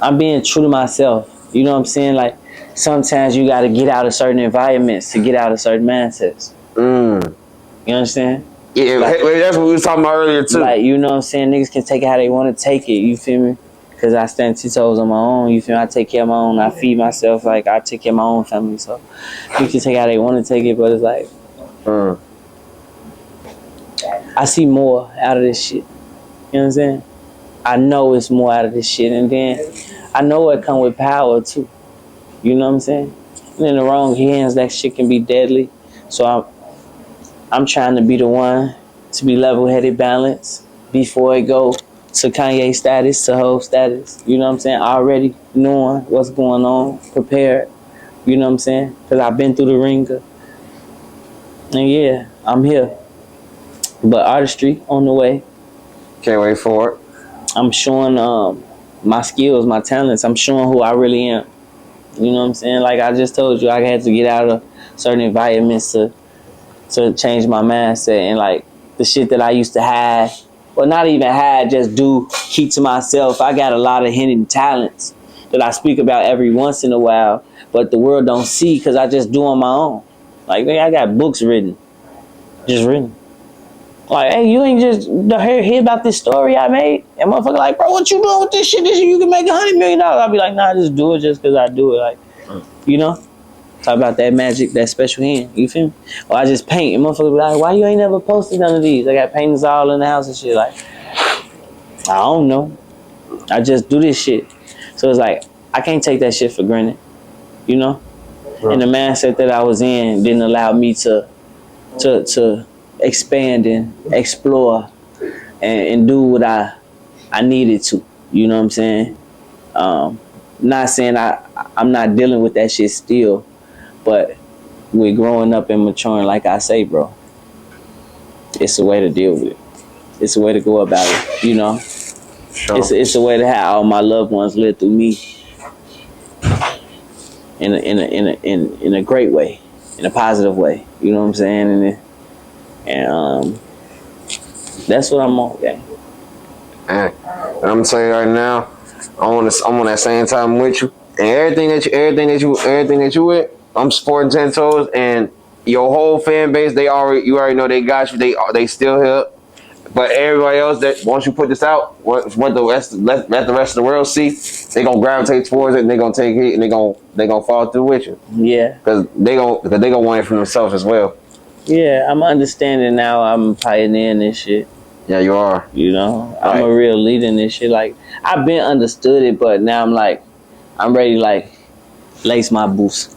I'm being true to myself. You know what I'm saying? Like, sometimes you gotta get out of certain environments to get out of certain mindsets. You understand? Yeah, like, that's what we was talking about earlier too. Like, you know what I'm saying? Niggas can take it how they want to take it, you feel me? Because I stand 10 toes on my own, you feel me? I take care of my own, I feed myself, like, I take care of my own family, so you can take it how they want to take it, but it's like, I see more out of this shit. You know what I'm saying? I know it's more out of this shit, and then I know it come with power too. You know what I'm saying? And in the wrong hands, that shit can be deadly. So I'm trying to be the one to be level-headed, balanced before it go to Kanye status, to Hov status. You know what I'm saying? Already knowing what's going on, prepared. You know what I'm saying? Because I've been through the ringer. And yeah, I'm here. But artistry on the way. Can't wait for it. I'm showing my skills, my talents. I'm showing who I really am. You know what I'm saying? Like I just told you, I had to get out of certain environments to change my mindset. And like the shit that I used to hide, or not even hide, just keep to myself. I got a lot of hidden talents that I speak about every once in a while, but the world don't see because I just do on my own. Like, I got books written. Just written. Like, hey, you ain't just hear about this story I made? And motherfucker like, bro, what you doing with this shit? You can make $100 million. I'll be like, nah, just do it just because I do it. Like, you know? Talk about that magic, that special hand. You feel me? Or I just paint. And motherfucker be like, why you ain't never posted none of these? I got paintings all in the house and shit. Like, I don't know. I just do this shit. So it's like, I can't take that shit for granted. You know? Right. And the mindset that I was in didn't allow me to expand and explore and do what I needed to. You know what I'm saying? Not saying I'm not dealing with that shit still, but we're growing up and maturing, like I say, bro. It's a way to deal with it. It's a way to go about it, you know? Sure. It's a way to have all my loved ones live through me in a great way, in a positive way. You know what I'm saying? And that's what I'm on, gang. And I'm gonna tell you right now, I'm on that same time with you, and everything that you with, I'm supporting 10 Toes, and your whole fan base, you already know they got you. They still here, but everybody else that once you put this out, let the rest of the world see, they gonna gravitate towards it, and they gonna take it, and they gonna follow through with you. Yeah, because they gonna want it for themselves as well. Yeah, I'm understanding now. I'm pioneering this shit. Yeah, you are. You know, right. I'm a real leader in this shit. Like, I've been understood it, but now I'm ready to like lace my boots.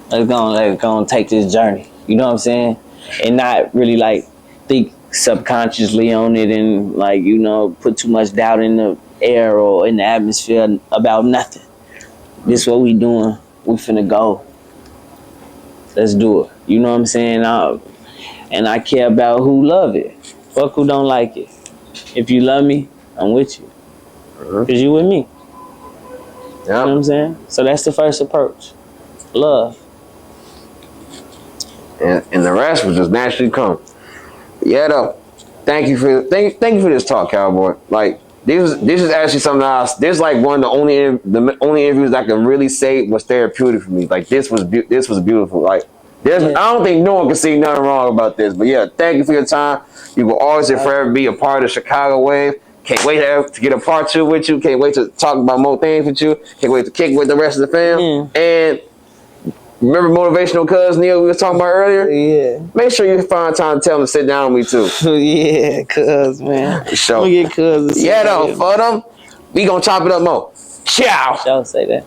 Let's go take this journey. You know what I'm saying? And not really like think subconsciously on it and like, you know, put too much doubt in the air or in the atmosphere about nothing. This what we doing. We finna go. Let's do it. You know what I'm saying? And I care about who love it. Fuck who don't like it. If you love me, I'm with you. Because you with me. Yep. You know what I'm saying? So that's the first approach. Love. And the rest will just naturally come. Yeah, though. Thank you for this talk, Calboy. Like, this is actually something else. This is like one of the only interviews I can really say was therapeutic for me. Like, this was beautiful. Like, I don't think no one can see nothing wrong about this. But yeah, thank you for your time. You will always and forever be a part of the Chicago wave. Can't wait to get a part 2 with you. Can't wait to talk about more things with you. Can't wait to kick with the rest of the fam. And remember motivational cuz Neil we was talking about earlier? Yeah. Make sure you find time to tell him to sit down with me too. Yeah, cuz, man. Sure. I'm gonna get cuz. Yeah, though, for them, we gonna chop it up more. Ciao. Y'all say that.